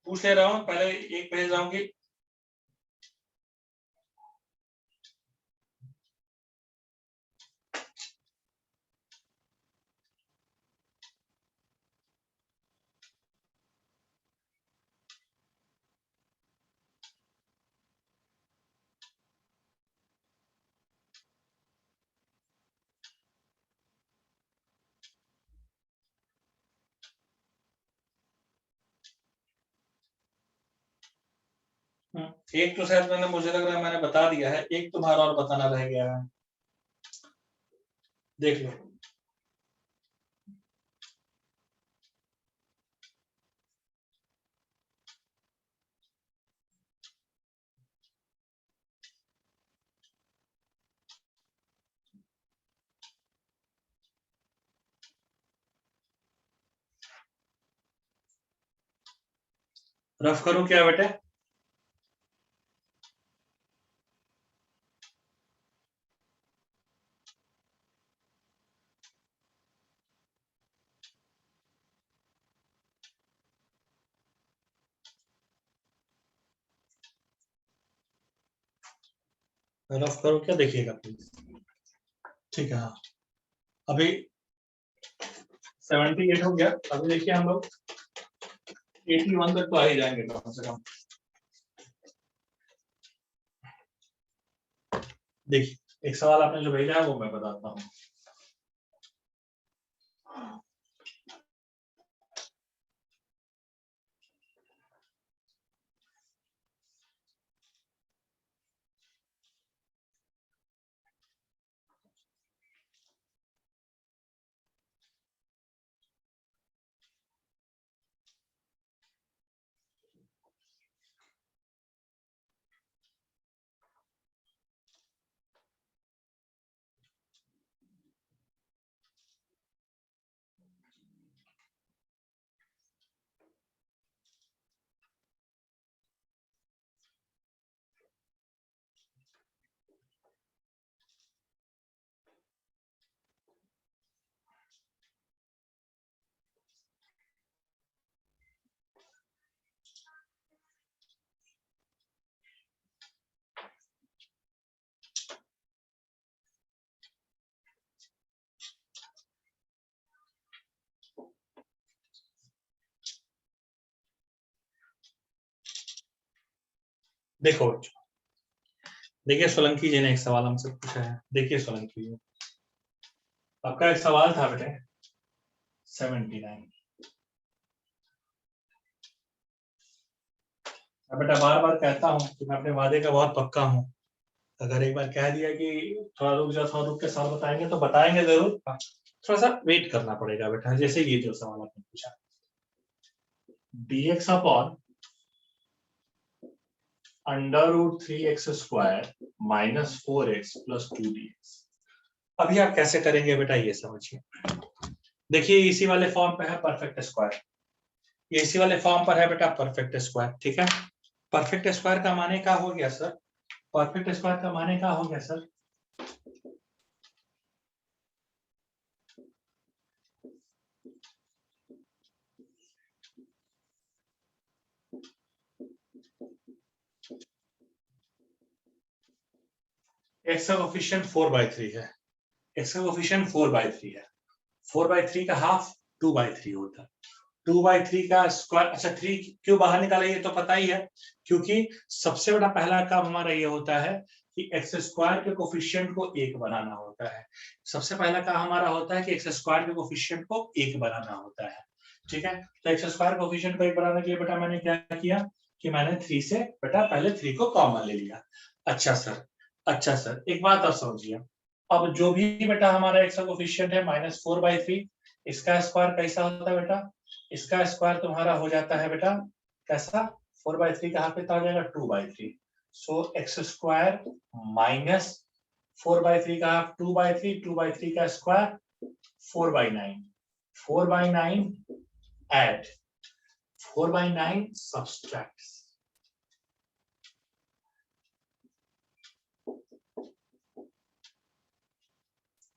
पूछ ले रहा हूँ, पहले एक भेज रहा हूँ कि एक तो शायद मैंने, मुझे लग रहा है मैंने बता दिया है, एक तुम्हारा और बताना रह गया है, देख लो। रफ करूं क्या बेटे? रफ करूं क्या, देखिएगा प्लीज। ठीक है, हाँ। अभी 78 हो गया, अभी देखिए हम लोग 81 तक तो आ ही जाएंगे कम से कम। देखिए, एक सवाल आपने जो भेजा है वो मैं बताता हूँ। देखो, देखिए सोलंकी जी ने एक सवाल हमसे पूछा है। देखिए सोलंकी जी, आपका एक सवाल था बेटे 79। मैं बेटा बार बार कहता हूँ कि मैं अपने वादे का बहुत पक्का हूँ। अगर एक बार कह दिया कि थोड़ा रुक जाओ, थोड़ा रुक के सवाल बताएंगे तो बताएंगे जरूर, थोड़ा सा वेट करना पड़ेगा बेटा। जैसे ये जो सवाल आपने पूछा, dx upon √3x² minus 4x plus 2dx। अभी आप कैसे करेंगे बेटा, ये समझिए। देखिए इसी वाले फॉर्म पे है परफेक्ट स्क्वायर, ये इसी वाले फॉर्म पर है बेटा परफेक्ट स्क्वायर। ठीक है, परफेक्ट स्क्वायर का माने क्या हो गया सर? परफेक्ट स्क्वायर का माने क्या हो गया सर? एक्स का कोफिशिएंट 4/3 है, एक्स का कोफिशिएंट 4/3 है। 4/3 का हाफ 2/3 होता है। 2/3 का स्क्वायर, अच्छा 3 क्यों बाहर निकाला ये तो पता ही है, क्योंकि सबसे बड़ा पहला काम हमारा ये होता है कि एक्स स्क्वायर के कोफिशिएंट को 1 बनाना होता है। सबसे पहला काम हमारा होता है कि एक्स स्क्वायर के कोफिशिएंट को 1 बनाना होता है। ठीक है, तो एक्स स्क्वायर कोफिशिएंट को 1 बनाने के लिए बेटा मैंने क्या किया कि मैंने 3 से बेटा पहले 3 को कॉमन ले लिया। अच्छा सर, अच्छा सर, एक बात और समझिए। अब जो भी बेटा हमारा एक्स का कोफिशिएंट है -4/3, इसका स्क्वायर कैसा होता है बेटा? इसका स्क्वायर तुम्हारा हो जाता है बेटा कैसा? 4/3 का हाफ कितना हो जाएगा? 2/3। सो एक्स स्क्वायर माइनस 4/3 का हाफ 2/3, 2/3 का स्क्वायर 4/9, 4/9 एड 4/9 सब्सट्रैक्ट।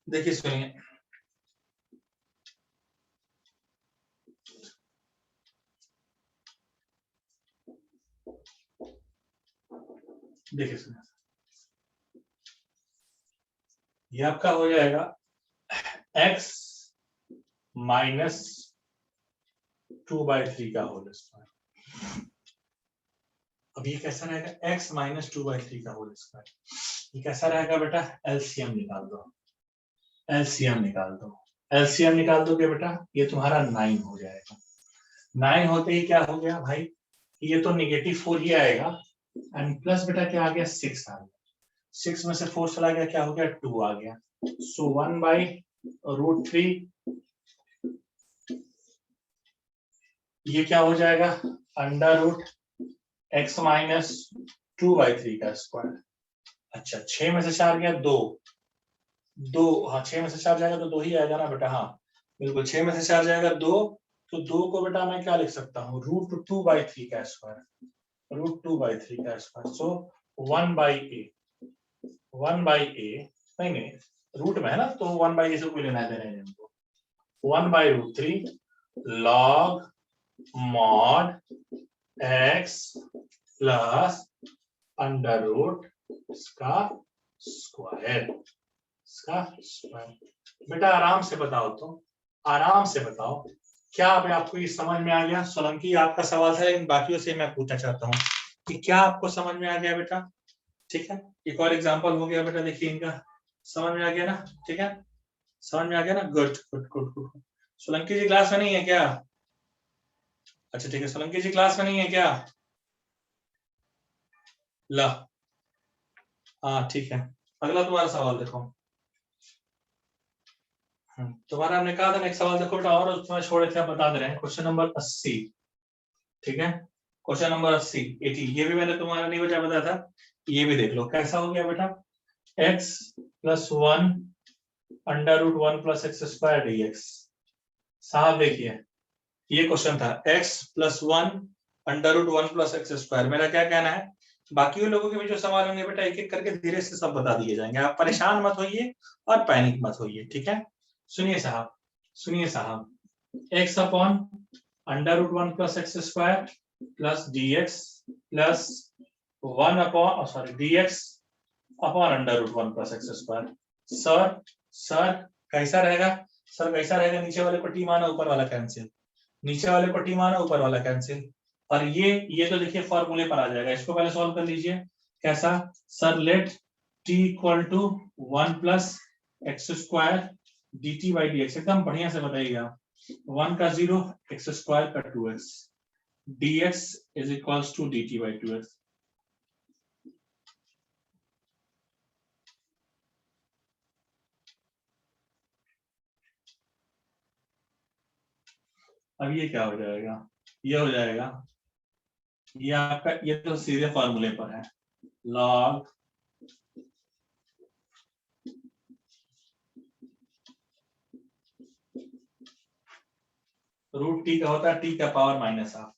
देखिए सुनिए, देखिए सुनिए, ये आपका हो जाएगा x माइनस 2/3 का होल स्क्वायर। अब ये कैसा रहेगा? x माइनस 2/3 का होल स्क्वायर। ये कैसा रहेगा बेटा? एलसीएम निकाल दो, एलसीएम निकाल दो, एलसीएम निकाल दोगे बेटा ये तुम्हारा 9 हो जाएगा। 9 होते ही क्या हो गया भाई? ये तो -4 ही आएगा, एंड प्लस बेटा क्या आ गया 6 आ गया, 6 में से 4 चला गया, क्या हो गया 2 आ गया। सो 1/√3 ये क्या हो जाएगा √x माइनस 2/3 का स्क्वायर। अच्छा 6 में से 4 गया 2, हाँ 6 में से 4 जाएगा तो 2 ही आएगा ना बेटा, हाँ बिल्कुल 6 में से 4 जाएगा 2, तो 2 को बेटा मैं क्या लिख सकता हूँ √2/3 का स्क्वायर, √2/3 का स्क्वायर। सो 1/a नहीं नहीं रूट में है ना, तो 1/a से कोई लेना देना नहीं हमको। 1/√3 log mod x plus under root इसका स्क्वायर, बेटा आराम से बताओ, तो आराम से बताओ क्या अभी आपको ये समझ में आ गया? सोलंकी आपका सवाल था, लेकिन बाकियों से मैं पूछना चाहता हूँ कि क्या आपको समझ में आ गया बेटा? ठीक है, एक और एग्जांपल हो गया बेटा, देखिए इनका समझ में आ गया ना? ठीक है, समझ में आ गया ना? Good good good good. Solanki ji class में नहीं है क्या? अच्छा ठीक है, सोलंकी जी क्लास में नहीं है क्या? ला, हाँ ठीक है, अगला तुम्हारा सवाल देखो। तुम्हारा हमने कहा था एक सवाल देखो बेटा, और उसमें छोड़े थे, बता दे रहे हैं, क्वेश्चन नंबर 80। ठीक है, क्वेश्चन नंबर 80 80, ये भी मैंने तुम्हारा नहीं बेटा बताया था, ये भी देख लो कैसा हो गया बेटा। x plus 1 √1 plus x square dx। साहब देखिए ये क्वेश्चन था x plus 1 √1 plus x square. मेरा क्या कहना है, बाकी लोगों के भी जो सवाल होंगे बेटा एक एक करके धीरे से सब बता दिए जाएंगे, आप परेशान मत होइए और पैनिक मत होइए। ठीक है, सुनिए साहब, सुनिए साहब, x upon √1 plus x square plus dx plus 1 upon dx upon √1 plus x square. Sir sir कैसा रहेगा? सर कैसा रहेगा? नीचे वाले को टी माना, ऊपर वाला कैंसिल, नीचे वाले को टी माना, ऊपर वाला कैंसिल, और ये तो देखिए फॉर्मूले पर आ जाएगा, इसको पहले सॉल्व कर लीजिए। कैसा? Sir let t equal to 1 plus x square dt/dx, एकदम बढ़िया से बताइएगा। 1 का 0, एक्स स्क्वायर का 2x, dx is equals to dt/2x। अब ये क्या हो जाएगा? ये हो जाएगा, ये आपका, ये तो सीधे फॉर्मूले पर है, log √t का होता है t का पावर माइनस हाफ।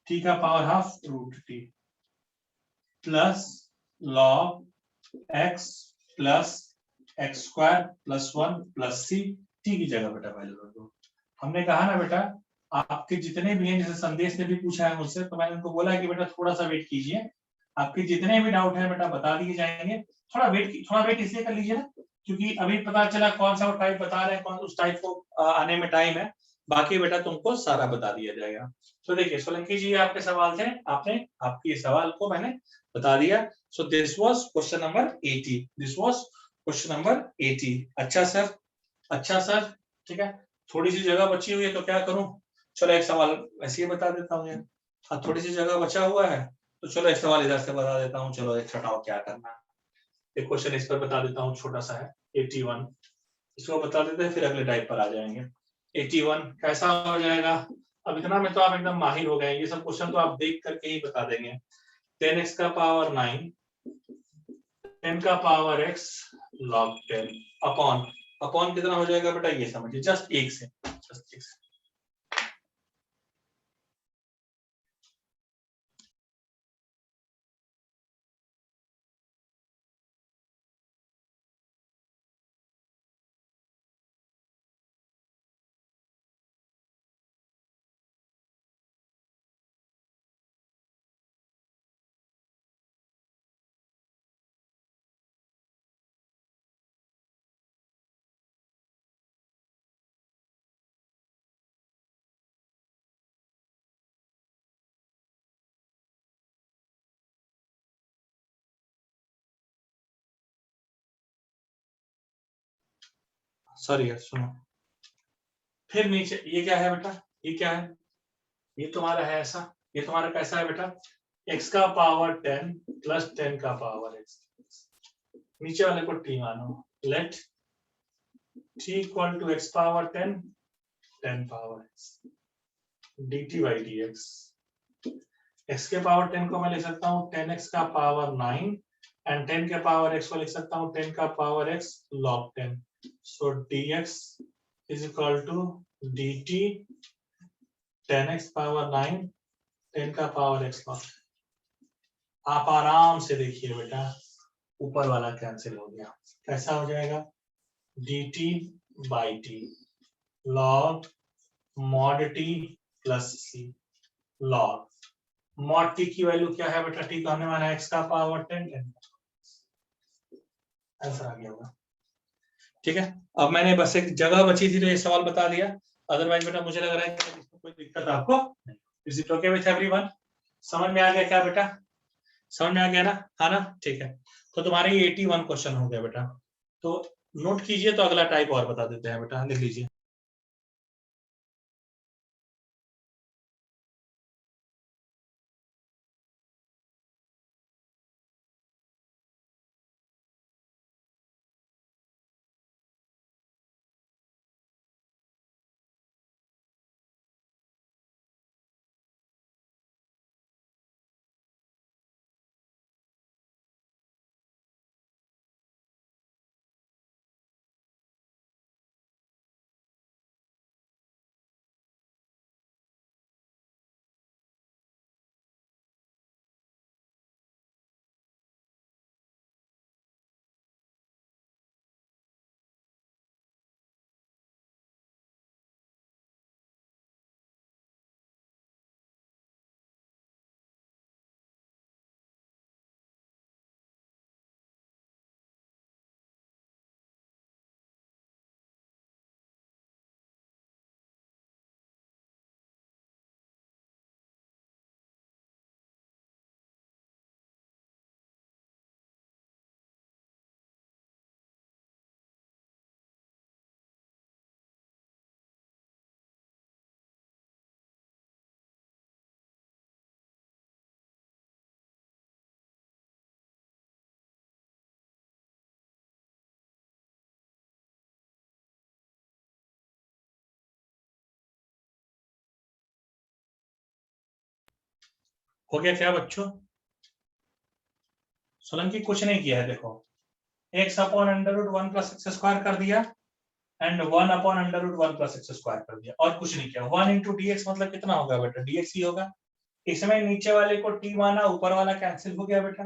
t का power half √t plus log x plus x square plus 1 plus c, t की जगह बेटा पहले रख दो। हमने कहा ना बेटा, आपके जितने भी हैं, जैसे संदेश ने भी पूछा है मुझसे, तो मैंने उनको बोला कि बेटा थोड़ा सा वेट कीजिए, आपके जितने भी डाउट है बेटा बता दिए जाएंगे। थोड़ा वेट इसलिए कर लीजिए ना, क्योंकि अभी पता चला कौन सा टाइप बता रहे हैं, कौन उस टाइप को आने में टाइम है, बाकी बेटा तुमको सारा बता दिया जाएगा। तो देखिए सोलंकी जी आपके सवाल थे, आपने आपके सवाल को मैंने बता दिया। So this was question number 80, this was question number 80। अच्छा सर, अच्छा सर, ठीक है, थोड़ी सी जगह बची हुई है तो क्या करूं, चलो एक सवाल ऐसे ही बता देता हूँ यार। हाँ थोड़ी सी जगह बचा हुआ है, तो चलो एक सवाल इधर से बता देता हूँ, चलो एक छटाओ क्या करना है। एक क्वेश्चन इस पर बता देता हूँ, छोटा सा है 81, इसको बता देते हैं फिर अगले टाइप पर आ जाएंगे। 81 कैसा हो जाएगा? अब इतना में तो आप एकदम माहिर हो गए, ये सब क्वेश्चन तो आप देख करके ही बता देंगे। 10x का पावर 9, 10 का power x log 10 upon, upon कितना हो जाएगा बेटा ये समझिए, जस्ट एक से, जस्ट एक से। सॉरी यार सुनो, फिर नीचे ये क्या है बेटा, ये क्या है, ये तुम्हारा है ऐसा, ये तुम्हारा कैसा है बेटा, x का पावर 10 प्लस 10 का पावर x, नीचे वाले को t मानो, let t equal to x power 10 10 power x dt by dx, x के पावर 10 को मैं लिख सकता हूँ 10x का पावर 9 एंड 10 के पावर x को लिख सकता हूँ 10 का power x log 10, so dx is equal to dt 10x power 9 10 का पावर x log। आप आराम से देखिए बेटा, ऊपर वाला कैंसिल हो गया, कैसा हो जाएगा, dt by t log mod t plus c log mod t की वैल्यू क्या है बेटा, t का होने वाला है x का पावर 10 आंसर आ गया होगा। ठीक है, अब मैंने बस एक जगह बची थी तो ये सवाल बता दिया, अदरवाइज बेटा मुझे लग रहा है कि इसमें कोई दिक्कत आपको नहीं। Is it okay with everyone, समझ में आ गया क्या बेटा, समझ में आ गया ना, हाँ ना, ठीक है। तो तुम्हारे 81 क्वेश्चन हो गया बेटा, तो नोट कीजिए, तो अगला टाइप और बता देते हैं बेटा, लिख लीजिए। हो गया क्या बच्चों, सोलंकी कुछ नहीं किया है, देखो x upon under root 1 plus x square कर दिया and 1 upon under root 1 plus x square कर दिया, और कुछ नहीं किया। 1 इंटू डी एक्स मतलब कितना होगा बेटा, dx ही होगा। इसमें नीचे वाले को t माना, ऊपर वाला कैंसिल हो गया बेटा,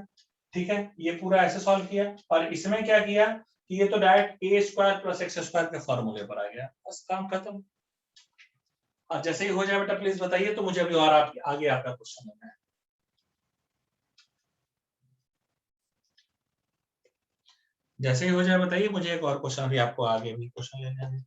ठीक है, ये पूरा ऐसे सॉल्व किया, और इसमें क्या किया कि ये तो direct a square plus x square के फॉर्मूले पर आ गया, बस काम खत्म। और जैसे ही हो जाए बेटा प्लीज बताइए, तो मुझे अभी और आगे आपका क्वेश्चन लेना है। जैसे ही हो जाए बताइए, मुझे एक और क्वेश्चन अभी आपको आगे भी क्वेश्चन लेना है।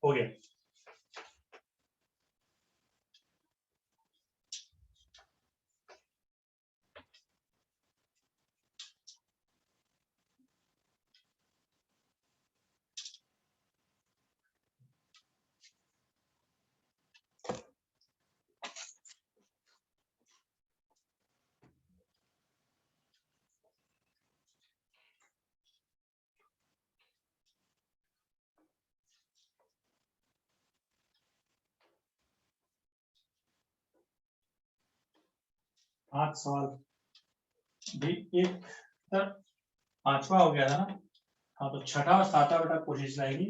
हो गया, 5 सवाल भी एक सर 5वां हो गया था ना। हाँ तो छठा और 7वां बेटा कोशिश रहेगी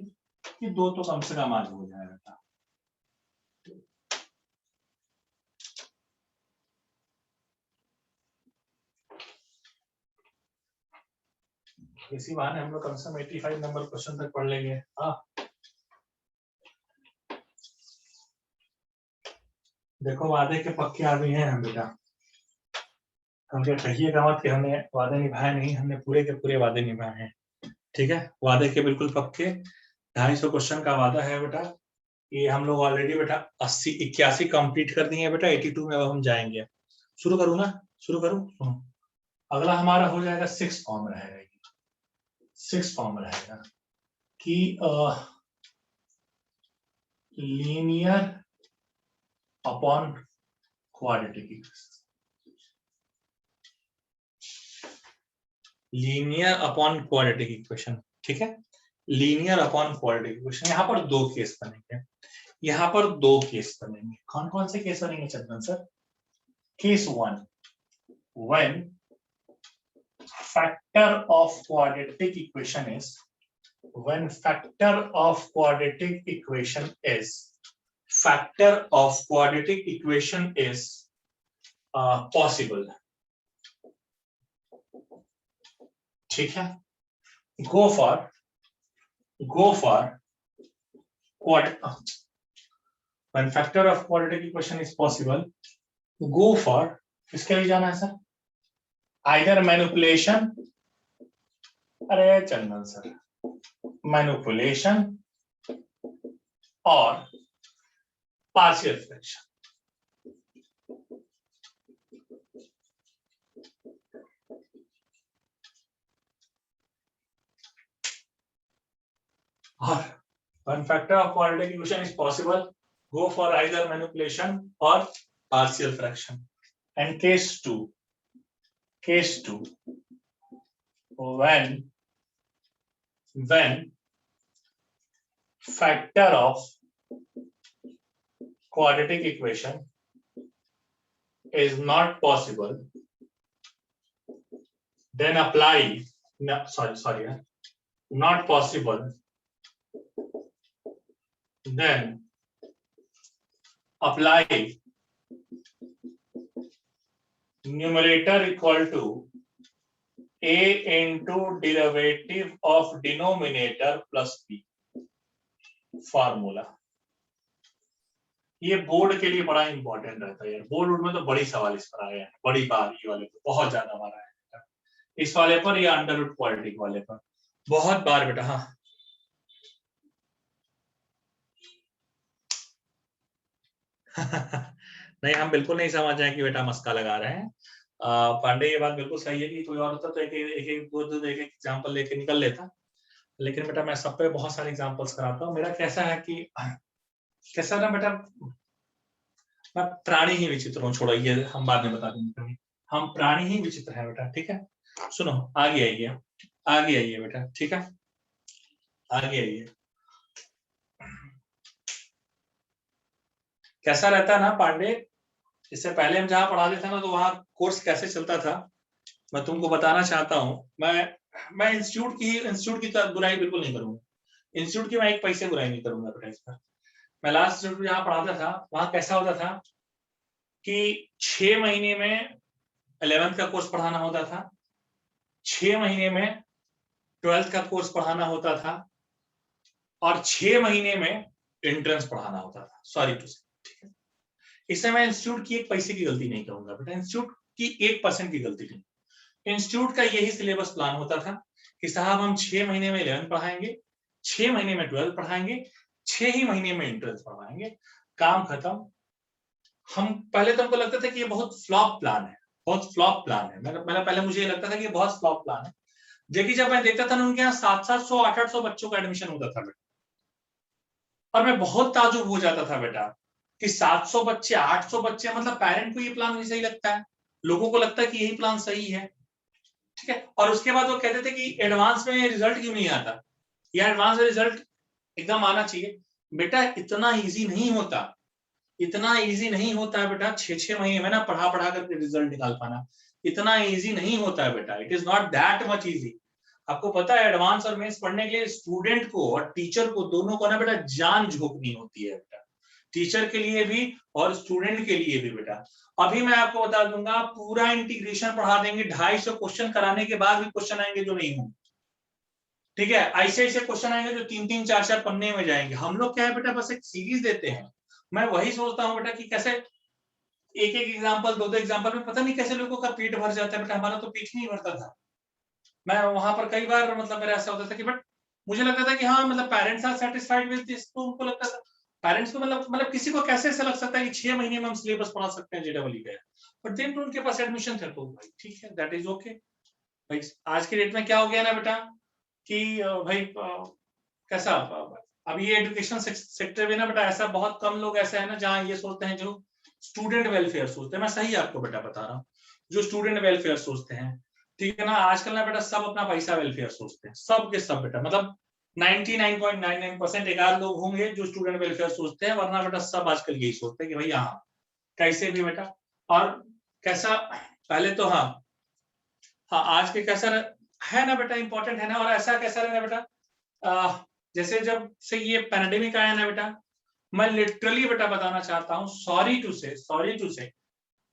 कि 2 तो कम से कम आज हो जाए बेटा। इसी बहाने हम लोग कम से कम 85 नंबर क्वेश्चन तक पढ़ लेंगे। हाँ देखो वादे के पक्के आदमी हैं हम बेटा। हम क्या कहिएगा मत कि हमने वादे निभाए नहीं, हमने पूरे के पूरे वादे निभाए हैं। ठीक है, वादे के बिल्कुल पक्के। 250 क्वेश्चन का वादा है बेटा। ये हम लोग ऑलरेडी बेटा 81 कंप्लीट कर दिए हैं बेटा। 82 में अब हम जाएंगे। शुरू करूँ ना? शुरू करूँ? सुनो, अगला हमारा हो जाएगा 6 फॉर्म रहेगा। 6 फॉर्म रहेगा कि linear upon quadratic equation. Linear upon quadratic equation, ठीक है। लीनियर अपॉन क्वाड्रेटिक इक्वेशन, यहाँ पर 2 केस बनेंगे। यहाँ पर 2 केस बनेंगे। कौन कौन से केस बनेंगे Chandan sir? Case 1, when factor of quadratic equation is factor of quadratic equation is possible, ठीक है। go for when factor of quadratic equation is possible, go for किसके लिए जाना है सर? either manipulation, अरे चंदन सर, manipulation और partial fraction। और when factor of quadratic equation is possible, go for either manipulation or partial fraction. And case 2, when factor of quadratic equation is not possible, then apply, not possible, then apply numerator equal to a into derivative of denominator plus b formula. ये board के लिए बड़ा important रहता है यार। Board में तो बड़ी सवाल इस पर आए हैं, बड़ी बार ये वाले तो बहुत ज्यादा बार आए हैं इस वाले पर या अंडर रूट क्वाड्रेटिक वाले पर बहुत बार बेटा। हाँ नहीं हम बिल्कुल नहीं समझ रहे हैं कि बेटा मस्का लगा रहे हैं। पांडे ये बात बिल्कुल सही है कि कोई और होता तो एक एग्जाम्पल लेके निकल लेता, लेकिन बेटा मैं सब पे बहुत सारे एग्जाम्पल्स कराता हूँ। मेरा कैसा है कि कैसा ना बेटा, मैं प्राणी ही विचित्र हूँ। छोड़ो ये हम बाद में बता देंगे, हम प्राणी ही विचित्र हैं बेटा। ठीक है, सुनो आगे आइए बेटा। ठीक है, आगे आइए। कैसा रहता है ना पांडे, इससे पहले हम जहाँ पढ़ाते थे ना तो वहाँ कोर्स कैसे चलता था मैं तुमको बताना चाहता हूँ। मैं इंस्टीट्यूट की बुराई बिल्कुल नहीं करूंगा। इंस्टीट्यूट की मैं एक पैसे बुराई नहीं करूंगा बेटा इस पर। मैं लास्ट इंस्टीट्यूट जहाँ पढ़ाता था वहाँ कैसा होता था कि 6 महीने में 11th का कोर्स पढ़ाना होता था, 6 महीने में 12th का कोर्स पढ़ाना होता था और 6 महीने में एंट्रेंस पढ़ाना होता था। सॉरी टू से, ठीक है। इससे मैं इंस्टीट्यूट की एक पैसे की गलती नहीं करूंगा बेटा, इंस्टीट्यूट की 1% की गलती नहीं। इंस्टीट्यूट का यही सिलेबस प्लान होता था कि साहब हम 6 महीने में 11 पढ़ाएंगे, 6 महीने में 12 पढ़ाएंगे, 6 ही महीने में एंट्रेंस पढ़ाएंगे, काम खत्म। हम पहले तो हमको लगता था कि ये बहुत फ्लॉप प्लान है, बहुत फ्लॉप प्लान है। मैंने पहले मुझे ये लगता था कि ये बहुत फ्लॉप प्लान है। देखिए जब मैं देखता था ना उनके यहाँ 700 800 बच्चों का एडमिशन होता था बेटा, और मैं बहुत ताजुब हो जाता था बेटा कि 700 बच्चे 800 बच्चे, मतलब पेरेंट को ये प्लान नहीं सही लगता है, लोगों को लगता है कि यही प्लान सही है। ठीक है, और उसके बाद वो कहते थे कि एडवांस में रिजल्ट क्यों नहीं आता, या एडवांस में रिजल्ट एकदम आना चाहिए। बेटा इतना इजी नहीं होता। इतना इजी नहीं होता है बेटा 6-6 महीने में ना पढ़ा करके रिजल्ट निकाल पाना, इतना इजी नहीं होता है बेटा, it is not that much easy. आपको पता है एडवांस और मेंस पढ़ने के लिए स्टूडेंट को और टीचर को दोनों को ना बेटा जान झोंकनी होती है बेटा, टीचर के लिए भी और स्टूडेंट के लिए भी बेटा। अभी मैं आपको बता दूंगा पूरा इंटीग्रेशन पढ़ा देंगे, 250 क्वेश्चन कराने के बाद भी क्वेश्चन आएंगे जो नहीं होंगे, ठीक है, ऐसे ऐसे क्वेश्चन आएंगे जो 3-3 4-4 पन्ने में जाएंगे। हम लोग क्या है बेटा बस एक सीरीज देते हैं। मैं वही सोचता हूँ बेटा कि कैसे एक एक एग्जाम्पल 2-2 एग्जाम्पल में पता नहीं कैसे लोगों का पेट भर जाता है बेटा, हमारा तो पेट ही नहीं भरता था। मैं वहां पर कई बार मतलब मेरा ऐसा होता था कि बट मुझे लगता था कि हाँ मतलब parents are satisfied with this, तो उनको लगता था पेरेंट्स को मतलब किसी को कैसे ऐसा लग सकता है कि 6 महीने में हम सिलेबस पढ़ा सकते हैं जेडब्ल्यू का, बट देन तो उनके पास एडमिशन थे तो भाई ठीक है, दैट इज ओके। भाई आज के डेट में क्या हो गया ना बेटा कि भाई कैसा अब ये एजुकेशन सेक्टर में ना बेटा ऐसा बहुत कम लोग ऐसे है ना जहाँ ये सोचते हैं जो स्टूडेंट वेलफेयर सोचते हैं। मैं सही आपको बेटा बता रहा हूँ, जो स्टूडेंट वेलफेयर सोचते हैं, ठीक है ना, आजकल ना बेटा सब अपना पैसा वेलफेयर सोचते हैं, सब के सब बेटा, मतलब 99.99% एक आध लोग होंगे जो स्टूडेंट वेलफेयर सोचते हैं, वरना बेटा सब आजकल यही सोचते हैं कि भाई हाँ कैसे भी बेटा। और कैसा पहले तो हाँ आज के कैसा है ना बेटा इंपॉर्टेंट है ना, और ऐसा कैसा रहना बेटा जैसे जब से ये पैंडेमिक आया ना बेटा, मैं लिटरली बेटा बताना चाहता हूँ, सॉरी टू से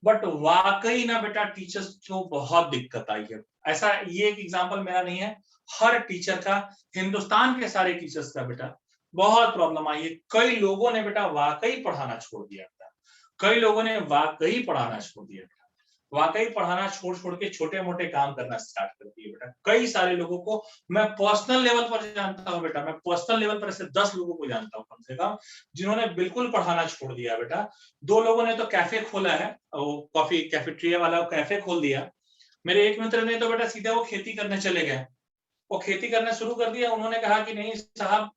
बट वाकई ना बेटा टीचर्स को बहुत दिक्कत आई है। ऐसा ये एक एग्जांपल मेरा नहीं है, हर टीचर का, हिंदुस्तान के सारे टीचर्स का बेटा बहुत प्रॉब्लम आई है। कई लोगों ने बेटा वाकई पढ़ाना छोड़ दिया था, कई लोगों ने वाकई पढ़ाना छोड़ दिया था, वाकई पढ़ाना छोड़ छोड़ के छोटे मोटे काम करना स्टार्ट कर दिए बेटा। कई सारे लोगों को मैं पर्सनल लेवल पर जानता हूँ बेटा, मैं पर्सनल लेवल पर ऐसे 10 लोगों को जानता हूँ कम से कम जिन्होंने बिल्कुल पढ़ाना छोड़ दिया बेटा। 2 लोगों ने तो कैफे खोला है, वो कॉफी कैफेटेरिया वाला कैफे खोल दिया। मेरे एक मित्र ने तो बेटा सीधा वो खेती करने चले गए, वो खेती करना शुरू कर दिया। उन्होंने कहा कि नहीं साहब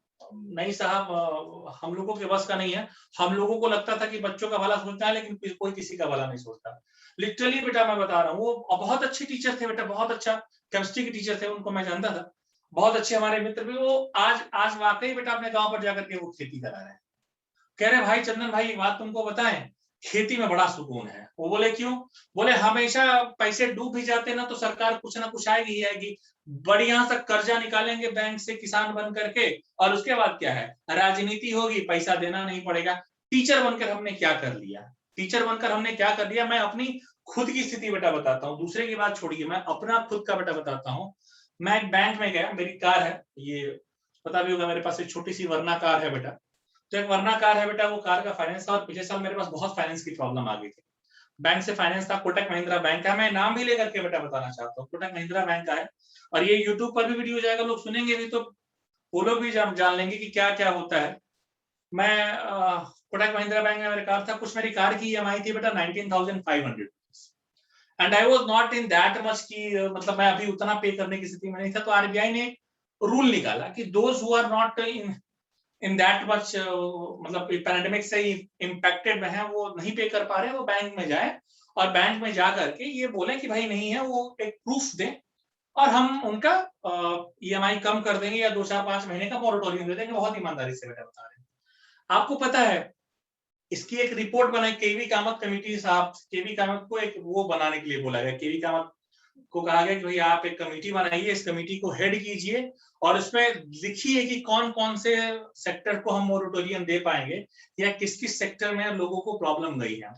हम लोगों के बस का नहीं है। हम लोगों को लगता था कि बच्चों का भला सोचना है, लेकिन कोई किसी का भला नहीं सोचता। लिटरली बेटा मैं बता रहा हूँ, वो बहुत अच्छे टीचर थे बेटा, बहुत अच्छा केमिस्ट्री के टीचर थे, उनको मैं जानता था, बहुत अच्छे हमारे मित्र भी। वो आज वाकई बेटा अपने गांव पर जाकर के वो खेती करा रहे हैं। कह रहे भाई चंदन भाई एक बात तुमको बताएं, खेती में बड़ा सुकून है। वो बोले क्यों? बोले हमेशा पैसे डूब भी जाते ना तो सरकार कुछ ना कुछ आएगी ही आएगी, बढ़िया सा कर्जा निकालेंगे बैंक से किसान बन करके, और उसके बाद क्या है, राजनीति होगी, पैसा देना नहीं पड़ेगा। टीचर बनकर हमने क्या कर लिया, टीचर बनकर हमने क्या कर लिया? मैं अपनी खुद की स्थिति बेटा बताता हूँ, दूसरे की बात छोड़िए, मैं अपना खुद का बेटा बताता हूँ। मैं एक बैंक में गया, मेरी कार है, ये पता भी होगा मेरे पास एक छोटी सी वरना कार है बेटा। तो एक वरना कार है बेटा, वो कार का फाइनेंस था, और पिछले साल मेरे पास बहुत फाइनेंस की प्रॉब्लम आ गई थी। बैंक से फाइनेंस था, कोटक महिंद्रा बैंक का, मैं नाम भी लेकर के बेटा बताना चाहता हूँ, कोटक महिंद्रा बैंक का है। और ये यूट्यूब पर भी वीडियो जाएगा, लोग सुनेंगे भी तो वो लोग भी जान लेंगे कि क्या क्या होता है। मैं कोटक महिंद्रा बैंक में मेरी कार था, कुछ मेरी कार की ईएमआई थी बेटा 19,500, and I was not in that much की मतलब मैं अभी उतना पे करने की स्थिति में नहीं था। तो आरबीआई ने रूल निकाला कि those who are not in that much मतलब पैंडेमिक से इम्पैक्टेड में है, वो नहीं पे कर पा रहे, वो बैंक में जाए और बैंक में जा करके ये बोले कि भाई नहीं है, वो एक प्रूफ दें और हम उनका ईएमआई कम कर देंगे या 2-4-5 महीने का मोरेटोरियम दे देंगे। बहुत ईमानदारी से बेटा बता रहे हैं। आपको पता है इसकी एक रिपोर्ट बनाई केवी कामत कमेटी साहब, केवी कामत को एक वो बनाने के लिए बोला गया, केवी कामत को कहा गया कि भाई आप एक कमेटी बनाइए, इस कमेटी को हेड कीजिए और उसमें लिखिए कि कौन कौन से सेक्टर को हम मोरेटोरियम दे पाएंगे या किस किस सेक्टर में लोगों को प्रॉब्लम गई है।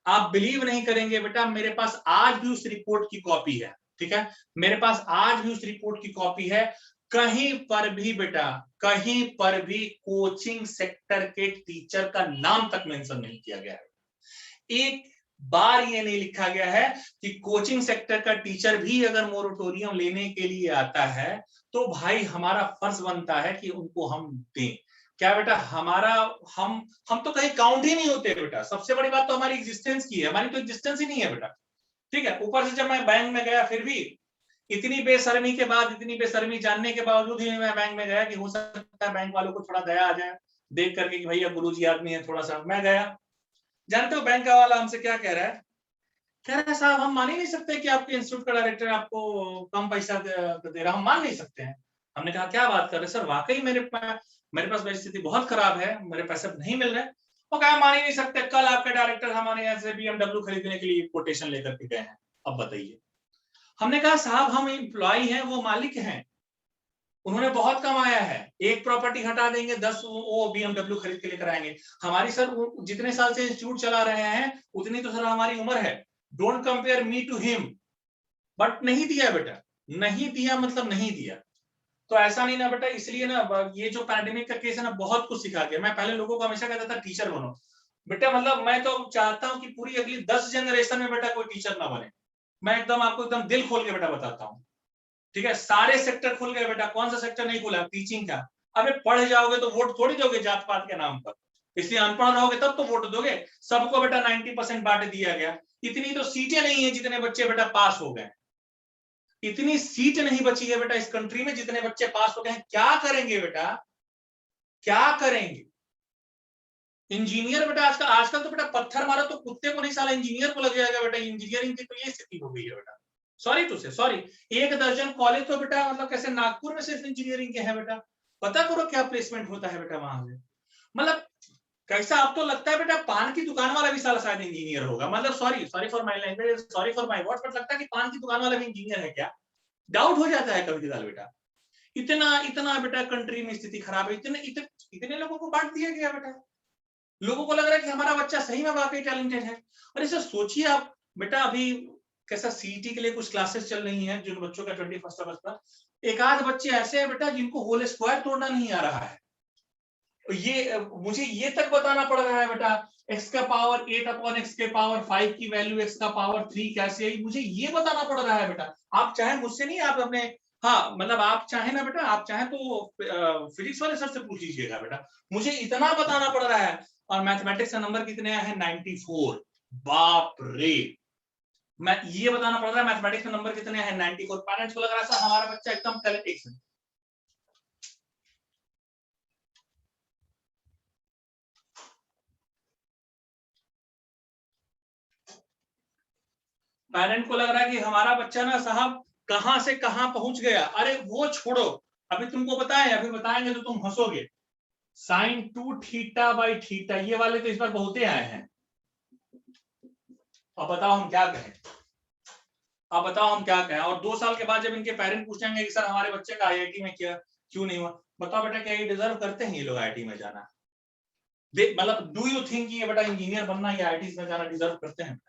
आप बिलीव नहीं करेंगे बेटा, मेरे पास आज भी उस रिपोर्ट की कॉपी है, ठीक है, मेरे पास आज भी उस रिपोर्ट की कॉपी है। कहीं पर भी बेटा, कहीं पर भी कोचिंग सेक्टर के टीचर का नाम तक मेंशन नहीं किया गया है। एक बार ये नहीं लिखा गया है कि कोचिंग सेक्टर का टीचर भी अगर मोरेटोरियम लेने के लिए आता है तो भाई हमारा फर्ज बनता है कि उनको हम दें। क्या बेटा हमारा हम तो कहीं काउंट ही नहीं होते बेटा। सबसे बड़ी बात तो हमारी एग्जिस्टेंस की है, हमारी तो एग्जिस्टेंस ही नहीं है बेटा, ठीक है। ऊपर से जब मैं बैंक में गया फिर भी इतनी बेशर्मी के बाद, इतनी बेशर्मी जानने के बावजूद ही मैं बैंक में गया कि हो सकता है बैंक वालों को थोड़ा दया आ जाए देख करके कि भैया गुरुजी आदमी है थोड़ा सा। मैं गया, जानते हो बैंक वाला हमसे क्या कह रहा है? कह रहा है साहब हम मान ही नहीं सकते कि आपके इंस्टीट्यूट का डायरेक्टर आपको कम पैसा दे रहा, हम मान नहीं सकते हैं। हमने कहा क्या बात कर रहे सर, वाकई मेरे पास परिस्थिति बहुत खराब है, मेरे पैसे नहीं मिल रहे। वो कहा मान ही नहीं सकते, कल आपके डायरेक्टर हमारे यहाँ से BMW खरीदने के लिए कोटेशन लेकर के गए हैं, अब बताइए। हमने कहा साहब हम एम्प्लॉय हैं, वो मालिक हैं, उन्होंने बहुत कमाया है, एक प्रॉपर्टी हटा देंगे 10 वो BMW खरीद के लेकर आएंगे। हमारी सर जितने साल से इंस्टीट्यूट चला रहे हैं उतनी तो सर हमारी उम्र है, don't compare me to him. But नहीं दिया बेटा, नहीं दिया मतलब नहीं दिया। तो ऐसा नहीं ना बेटा, इसलिए ना ये जो पैंडेमिक का केस है ना बहुत कुछ सिखा गया। मैं पहले लोगों को हमेशा कहता था टीचर बनो बेटा, मतलब मैं तो चाहता हूं कि पूरी अगली 10 जनरेशन में बेटा कोई टीचर ना बने। मैं एकदम आपको एकदम दिल खोल के बेटा बताता हूँ, ठीक है। सारे सेक्टर खुल गए बेटा, कौन सा सेक्टर नहीं खुला? टीचिंग का। अबे पढ़ जाओगे तो वोट थोड़ी दोगे जात पात के नाम पर, इसलिए अनपढ़ रहोगे तब तो वोट दोगे। सबको बेटा 90% बांट दिया गया। इतनी तो सीटें नहीं है जितने बच्चे बेटा पास हो गए, इतनी सीट नहीं बची है बेटा इस कंट्री में जितने बच्चे पास हो गए हैं। क्या करेंगे बेटा, क्या करेंगे? इंजीनियर बेटा आजकल तो बेटा पत्थर मारो तो कुत्ते को नहीं, साला इंजीनियर को लग जाएगा बेटा। इंजीनियरिंग की तो ये स्थिति हो गई है बेटा, सॉरी टू से सॉरी। 1 दर्जन कॉलेज तो बेटा मतलब कैसे नागपुर में सिर्फ इंजीनियरिंग के हैं बेटा। पता करो क्या प्लेसमेंट होता है बेटा वहां से। मतलब कैसा, अब तो लगता है बेटा पान की दुकान वाला भी साला शायद इंजीनियर होगा। मतलब sorry for my language, sorry for my words, but लगता है कि पान की दुकान वाला भी इंजीनियर है क्या। डाउट हो जाता है कभी कभार बेटा। इतना बेटा कंट्री में स्थिति खराब है, इतने लोगों को बांट दिया गया बेटा। लोगों को लग रहा है कि हमारा बच्चा सही में वाकई टैलेंटेड है। और इसे सोचिए आप बेटा, अभी कैसा सीईटी के लिए कुछ क्लासेस चल रही हैं जिन बच्चों का 21st अगस्त का, एक आध बच्चे ऐसे हैं बेटा जिनको होल स्क्वायर तोड़ना नहीं आ रहा है। ये मुझे ये तक बताना पड़ रहा है बेटा x का पावर 8/x के पावर 5 की वैल्यू x का पावर 3 कैसे आई, मुझे ये बताना पड़ रहा है बेटा। आप चाहे मुझसे नहीं, आप अपने, हाँ मतलब आप चाहे ना बेटा, आप चाहे तो फिजिक्स वाले सर से पूछ लीजिएगा बेटा, मुझे इतना बताना पड़ रहा है। और मैथमेटिक्स का नंबर कितने आए हैं? 94। बाप रे, मैं ये बताना पड़ रहा है मैथमेटिक्स का नंबर कितने हैं? 94। पेरेंट्स को लग रहा है हमारा बच्चा एकदम टैलेंटेड। पेरेंट को लग रहा है कि हमारा बच्चा ना साहब कहां से कहां पहुंच गया। अरे वो छोड़ो, अभी तुमको बताएं, अभी बताएंगे तो तुम हंसोगे। sin2θ/θ ये वाले तो इस बार बहुते आए हैं। अब बताओ हम क्या कहें, अब बताओ हम क्या कहें। और 2 साल के बाद जब इनके पेरेंट पूछेंगे कि सर हमारे बच्चे का आईआईटी में क्या क्यों नहीं हुआ, बताओ बेटा क्या ये डिजर्व करते हैं ये लोग आईआईटी में जाना? मतलब डू यू थिंक ये बेटा इंजीनियर बनना या आईआईटी में जाना डिजर्व करते हैं?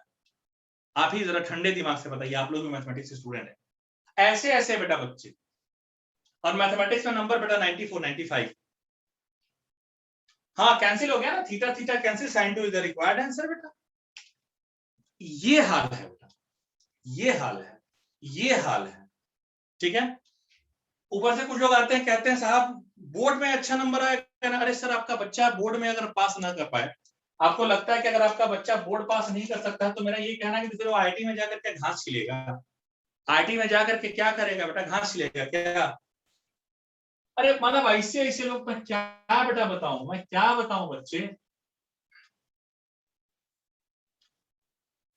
आप ही जरा ठंडे दिमाग से बताइए, आप लोग भी मैथमेटिक्स स्टूडेंट हैं। ऐसे ऐसे बेटा बच्चे, और मैथमेटिक्स का नंबर बेटा 94 95। हाँ कैंसिल हो गया ना, theta theta cancel, sin 2 is the required answer बेटा। ये हाल है बेटा, ये हाल है, ये हाल है, ठीक है। ऊपर से कुछ लोग आते हैं कहते हैं साहब बोर्ड में अच्छा नंबर आएगा ना। अरे सर आपका बच्चा बोर्ड में अगर पास ना कर पाए, आपको लगता है कि अगर आपका बच्चा बोर्ड पास नहीं कर सकता तो मेरा ये कहना है कि फिर वो आईआईटी में जाकर के घास छिलेगा। आईआईटी में जाकर के क्या करेगा बेटा? घास छिलेगा क्या? अरे मतलब ऐसे ऐसे लोग, मैं क्या बेटा बताऊं, मैं क्या बताऊं बच्चे।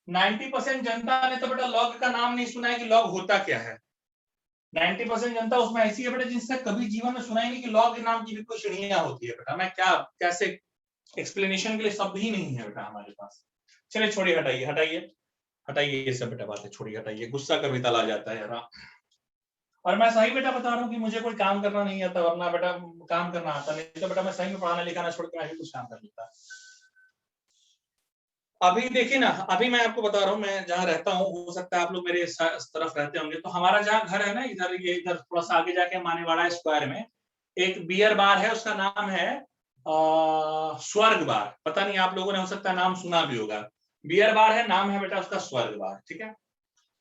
90% जनता ने तो बेटा लॉग का नाम नहीं सुना है कि लॉग होता क्या है। 90% जनता उसमें ऐसी है बेटा जिसने कभी जीवन में सुना ही नहीं कि लॉग नाम की भी कोई श्रेणियां होती है बेटा। मैं क्या कैसे एक्सप्लेनेशन के लिए शब्द ही नहीं है बेटा हमारे पास। चलिए छोड़िए, हटाइए हटाइए हटाइए ये सब बेटा बातें छोड़िए, हटाइए, गुस्सा कभी तला जाता है यार। और मैं सही बेटा बता रहा हूँ कि मुझे कोई काम करना नहीं आता, वरना बेटा काम करना आता नहीं तो बेटा मैं सही में पढ़ाना लिखाना छोड़ के मैं भी कुछ काम कर लेता। अभी देखिए ना, अभी मैं आपको बता रहा हूँ मैं जहाँ रहता हूँ, हो सकता है आप लोग मेरे इस तरफ रहते होंगे, तो हमारा जहाँ घर है ना इधर, ये इधर थोड़ा सा आगे जाके मानेवाड़ा स्क्वायर में एक बियर बार है, उसका नाम है स्वर्ग बार। पता नहीं आप लोगों ने हो सकता है नाम सुना भी होगा। बियर बार है, नाम है बेटा उसका स्वर्ग बार, ठीक है।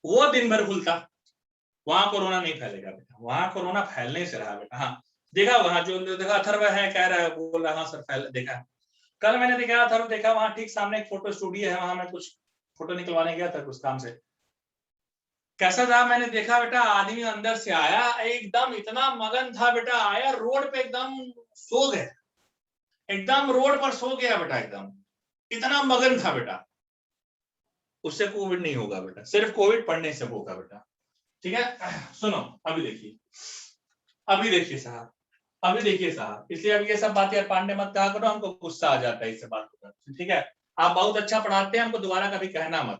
वो दिन भर खुलता, वहां कोरोना नहीं फैलेगा बेटा, वहां कोरोना फैलने से रहा बेटा। हाँ देखा, वहां जो देखा अथर्व है कह रहा है, बोल रहा हाँ सर फैल, देखा कल मैंने देखा अथर्व, देखा वहां ठीक सामने एक फोटो स्टूडियो है, वहां मैं कुछ फोटो निकलवाने गया था कुछ काम से। कैसा था मैंने देखा बेटा, आदमी अंदर से आया एकदम इतना मगन था बेटा, आया रोड पे एकदम सो गया, एकदम रोड पर सो गया बेटा, एकदम इतना मगन था बेटा। उससे कोविड नहीं होगा बेटा, सिर्फ कोविड पढ़ने से होगा बेटा, ठीक है। सुनो अभी देखिए, अभी देखिए साहब, अभी देखिए साहब, इसलिए अब ये सब बातें यार पांडे मत कहा करो, हमको गुस्सा आ जाता है इससे बात कर, ठीक है। आप बहुत अच्छा पढ़ाते हैं, हमको दोबारा कभी कहना मत,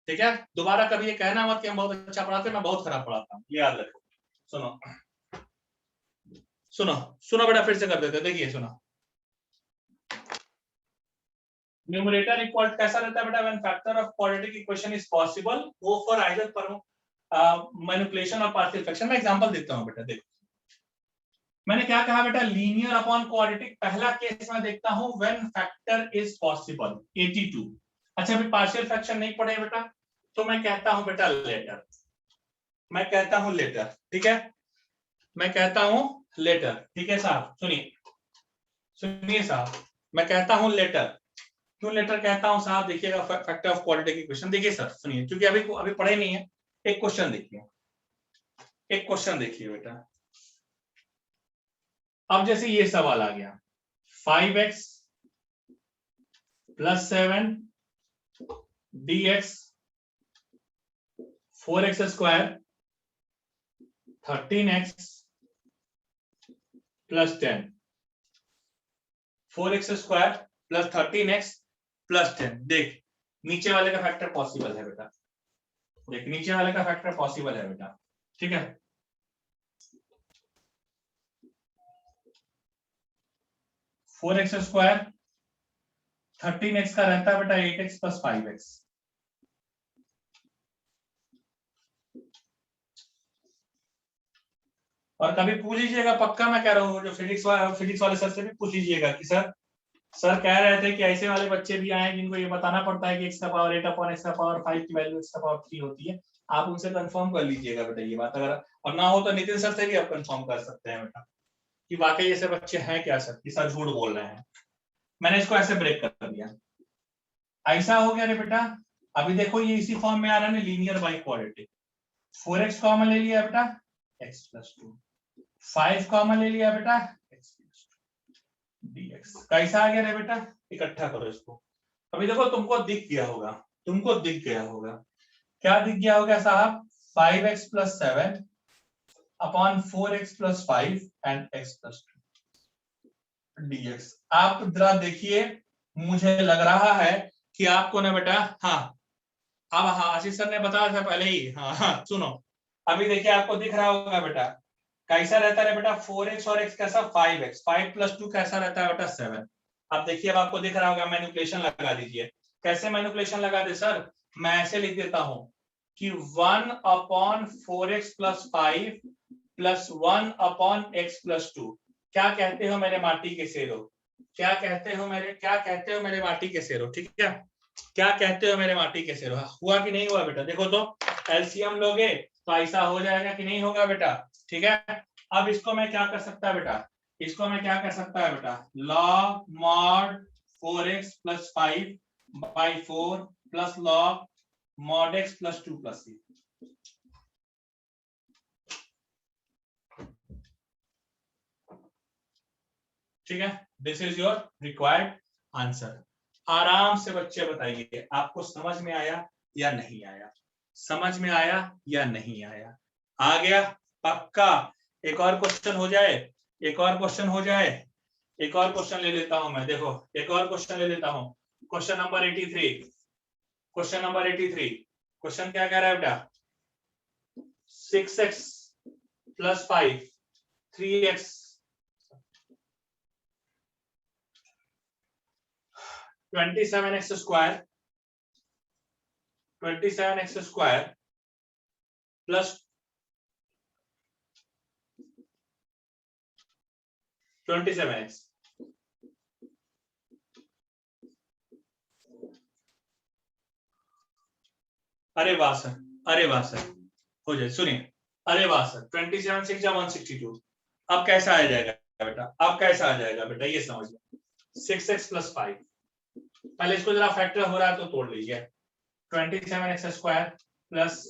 ठीक है। दोबारा कभी ये कहना मत कि हम बहुत अच्छा पढ़ाते हैं, मैं बहुत खराब पढ़ाता हूँ, ये याद रखो। सुनो सुनो सुनो बेटा, फिर से कर देते, देखिए सुनो। न्यूमरेटर इक्वल कैसा रहता है बेटा, when factor of quadratic equation is possible, go for either manipulation और पार्शियल फ्रैक्शन। मैं एग्जांपल देता हूं बेटा, देखो मैंने क्या कहा बेटा, लीनियर अपॉन क्वाड्रेटिक पहला केस में देखता हूं व्हेन फैक्टर इज पॉसिबल 82। अच्छा अभी पार्शियल फ्रैक्शन नहीं पढ़े बेटा, तो मैं कहता हूं बेटा लेटर, मैं कहता हूं लेटर, ठीक है, मैं कहता हूं लेटर, ठीक है साहब। सुनिए सुनिए साहब, मैं कहता हूं लेटर, क्यों लेटर कहता हूं साहब, देखिएगा फैक्टर ऑफ क्वाड्रेटिक इक्वेशन, देखिए सर सुनिए, क्योंकि अभी पढ़े नहीं है। एक क्वेश्चन देखिए, एक क्वेश्चन देखिए बेटा। अब जैसे ये सवाल आ गया, 5x plus 7 dx 4x square 13x plus 10, 4x square plus 13x plus 10। देख नीचे वाले का फैक्टर पॉसिबल है बेटा, देख नीचे वाले का फैक्टर पॉसिबल है बेटा, ठीक है। 4x स्क्वायर 13x का रहता है बेटा 8x प्लस 5x, और कभी पूछ लीजिएगा, पक्का मैं कह रहा हूँ, जो फिजिक्स वाले सर से भी पूछ लीजिएगा कि सर कह रहे थे कि ऐसे वाले बच्चे भी आए जिनको ये बताना पड़ता है कि x का पावर 8 अपॉन x का पावर 5 की वैल्यू x का पावर 3 होती है। आप उनसे कंफर्म कर लीजिएगा बेटा ये बात, अगर और ना हो तो नितिन सर से भी आप कंफर्म कर सकते हैं बेटा कि वाकई ऐसे बच्चे हैं क्या सर, कि सर झूठ बोल रहे हैं। मैंने इसको ऐसे ब्रेक कर दिया, ऐसा हो गया रे बेटा। अभी देखो ये इसी फॉर्म में आ रहा है ना, linear by quadratic. 4x common ले लिया बेटा x प्लस 2, 5 कॉमन ले लिया बेटा x प्लस 2 dx। कैसा आ गया रे बेटा, इकट्ठा करो इसको। अभी देखो तुमको दिख गया होगा, तुमको दिख गया होगा, क्या दिख गया होगा साहब, 5x plus 7 upon 4x plus 5 and x plus 2 dx। आप जरा देखिए, मुझे लग रहा है कि आपको ना बेटा, हाँ अब हाँ आशीष सर ने बताया था पहले ही, हाँ सुनो, अभी देखिए आपको दिख रहा होगा बेटा कैसा रहता है बेटा 4x और x कैसा 5x, 5 प्लस 2 कैसा रहता है बेटा 7। अब देखिए अब आपको दिख रहा होगा, मैनिपुलेशन लगा दीजिए। कैसे मैनिपुलेशन लगा दे सर, मैं ऐसे लिख देता हूं कि 1 upon 4x plus 5 plus 1 upon x plus 2। क्या कहते हो मेरे माटी के शेरों, क्या कहते हो मेरे माटी के शेरों, ठीक है, क्या कहते हो मेरे माटी के शेरों। हुआ कि नहीं हुआ बेटा, देखो तो एलसीएम लोगे तो ऐसा हो जाएगा कि नहीं होगा बेटा, ठीक है। अब इसको मैं क्या कर सकता है बेटा, इसको मैं क्या कर सकता है बेटा, log mod 4x plus 5 by 4 plus log mod x plus 2 plus 3। ठीक है, this is your required answer. आराम से बच्चे बताइए आपको समझ में आया या नहीं आया, समझ में आया या नहीं आया, आ गया पक्का। एक और क्वेश्चन हो जाए, एक और क्वेश्चन हो जाए, एक और क्वेश्चन ले लेता हूं मैं, देखो एक और क्वेश्चन ले लेता हूं, question number 83, question number 83। Question क्या कह रहा है बेटा, 6x plus 5 3x 27x square 27x square plus 27x। अरे वाह सर, अरे वाह सर, हो जाए सुनिए, अरे वाह सर 27 6 162। अब कैसा आ जाएगा बेटा, अब कैसा आ जाएगा बेटा, ये समझ लो 6x प्लस 5, पहले इसको जरा फैक्टर हो रहा है तो तोड़ लीजिए, 27x square plus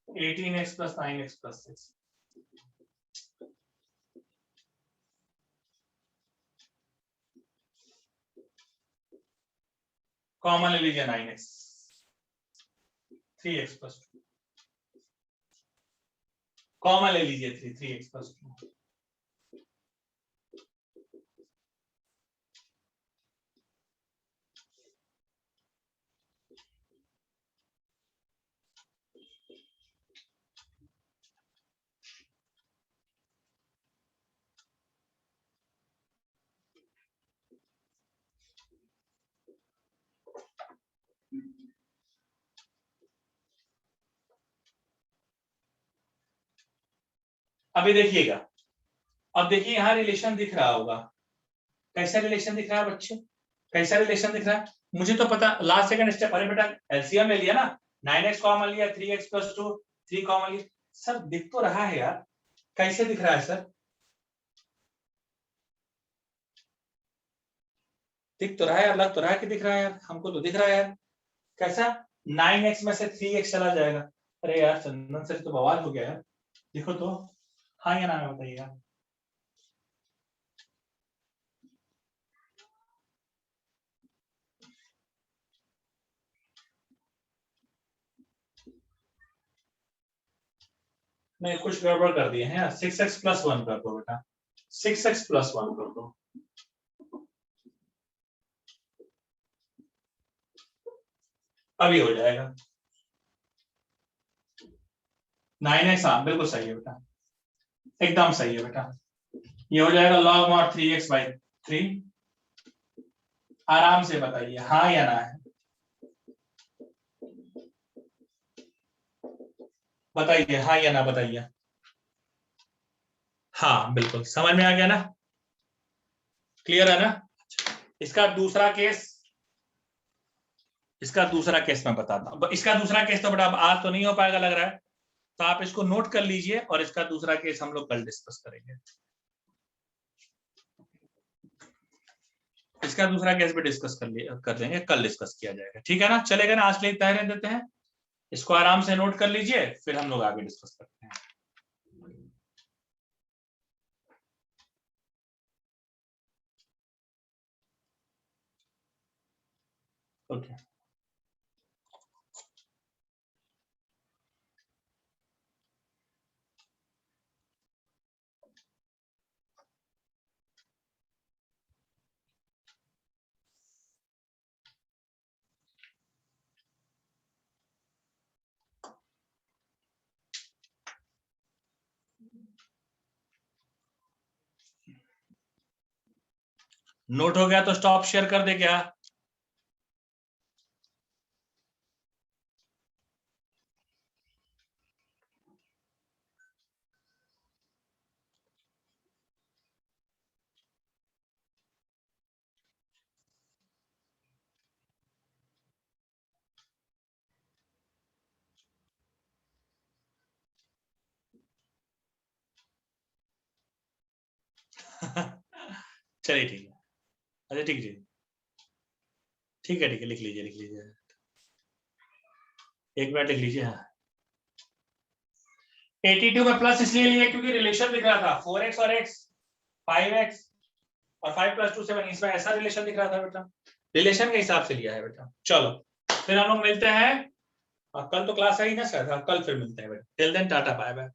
18x plus 9x plus 6। Common ले लीजिए 9x, 3x प्लस 2 कॉमन ले लीजिए 3x प्लस 2। अभी देखिएगा, अब देखिए यहाँ रिलेशन दिख रहा होगा, कैसा रिलेशन दिख रहा है बच्चे, कैसा रिलेशन दिख रहा है? मुझे तो पता, लास्ट सेकंड स्टेप, अरे बेटा एलसीएम ले लिया ना, 9x कॉमन लिया, 3x + 2 3 कॉमन लिया, सर दिख तो रहा है यार, कैसे दिख रहा है सर? दिख तो रहा है यार, लग तो रहा है कि दिख रहा है यार, हमको तो दिख रहा है यार। कैसा? 9x में से 3x चला जाएगा। अरे यार चंदन सर तो बवाल हो गया यार, देखो तो, हाँ या ना बताइएगा। नहीं कुछ गड़बड़ कर दिए हैं, 6x + 1 कर दो बेटा, 6x + 1 कर दो, अभी हो जाएगा 9x। हाँ बिल्कुल सही है बेटा, एकदम सही है बेटा, ये हो जाएगा log mod 3x/3। आराम से बताइए हाँ या ना है, बताइए हाँ या ना बताइए। हाँ बिल्कुल समझ में आ गया ना, क्लियर है ना? इसका दूसरा केस, इसका दूसरा केस मैं बताता हूं। इसका दूसरा केस तो बेटा अब आज तो नहीं हो पाएगा लग रहा है, तो आप इसको नोट कर लीजिए, और इसका दूसरा केस हम लोग कल डिस्कस करेंगे। इसका दूसरा केस भी डिस्कस कर देंगे, कल डिस्कस किया जाएगा, ठीक है ना? चलेगा ना? आज के लिए इतना रहने देते हैं, इसको आराम से नोट कर लीजिए, फिर हम लोग आगे डिस्कस करते हैं। ओके नोट हो गया तो स्टॉप शेयर कर दे क्या? चलिए ठीक है, अच्छा ठीक है, ठीक है ठीक है, लिख लीजिए लिख लीजिए, एक मिनट लिख लीजिए। हाँ 82 में प्लस इसलिए लिया क्योंकि रिलेशन दिख रहा था 4x और x, 5x और 5 + 2 7, इसमें ऐसा रिलेशन दिख रहा था बेटा, रिलेशन के हिसाब से लिया है बेटा। चलो फिर हम लोग मिलते हैं, कल तो क्लास है ही ना सर, कल फिर मिलते हैं बेटा, till then tata bye bye.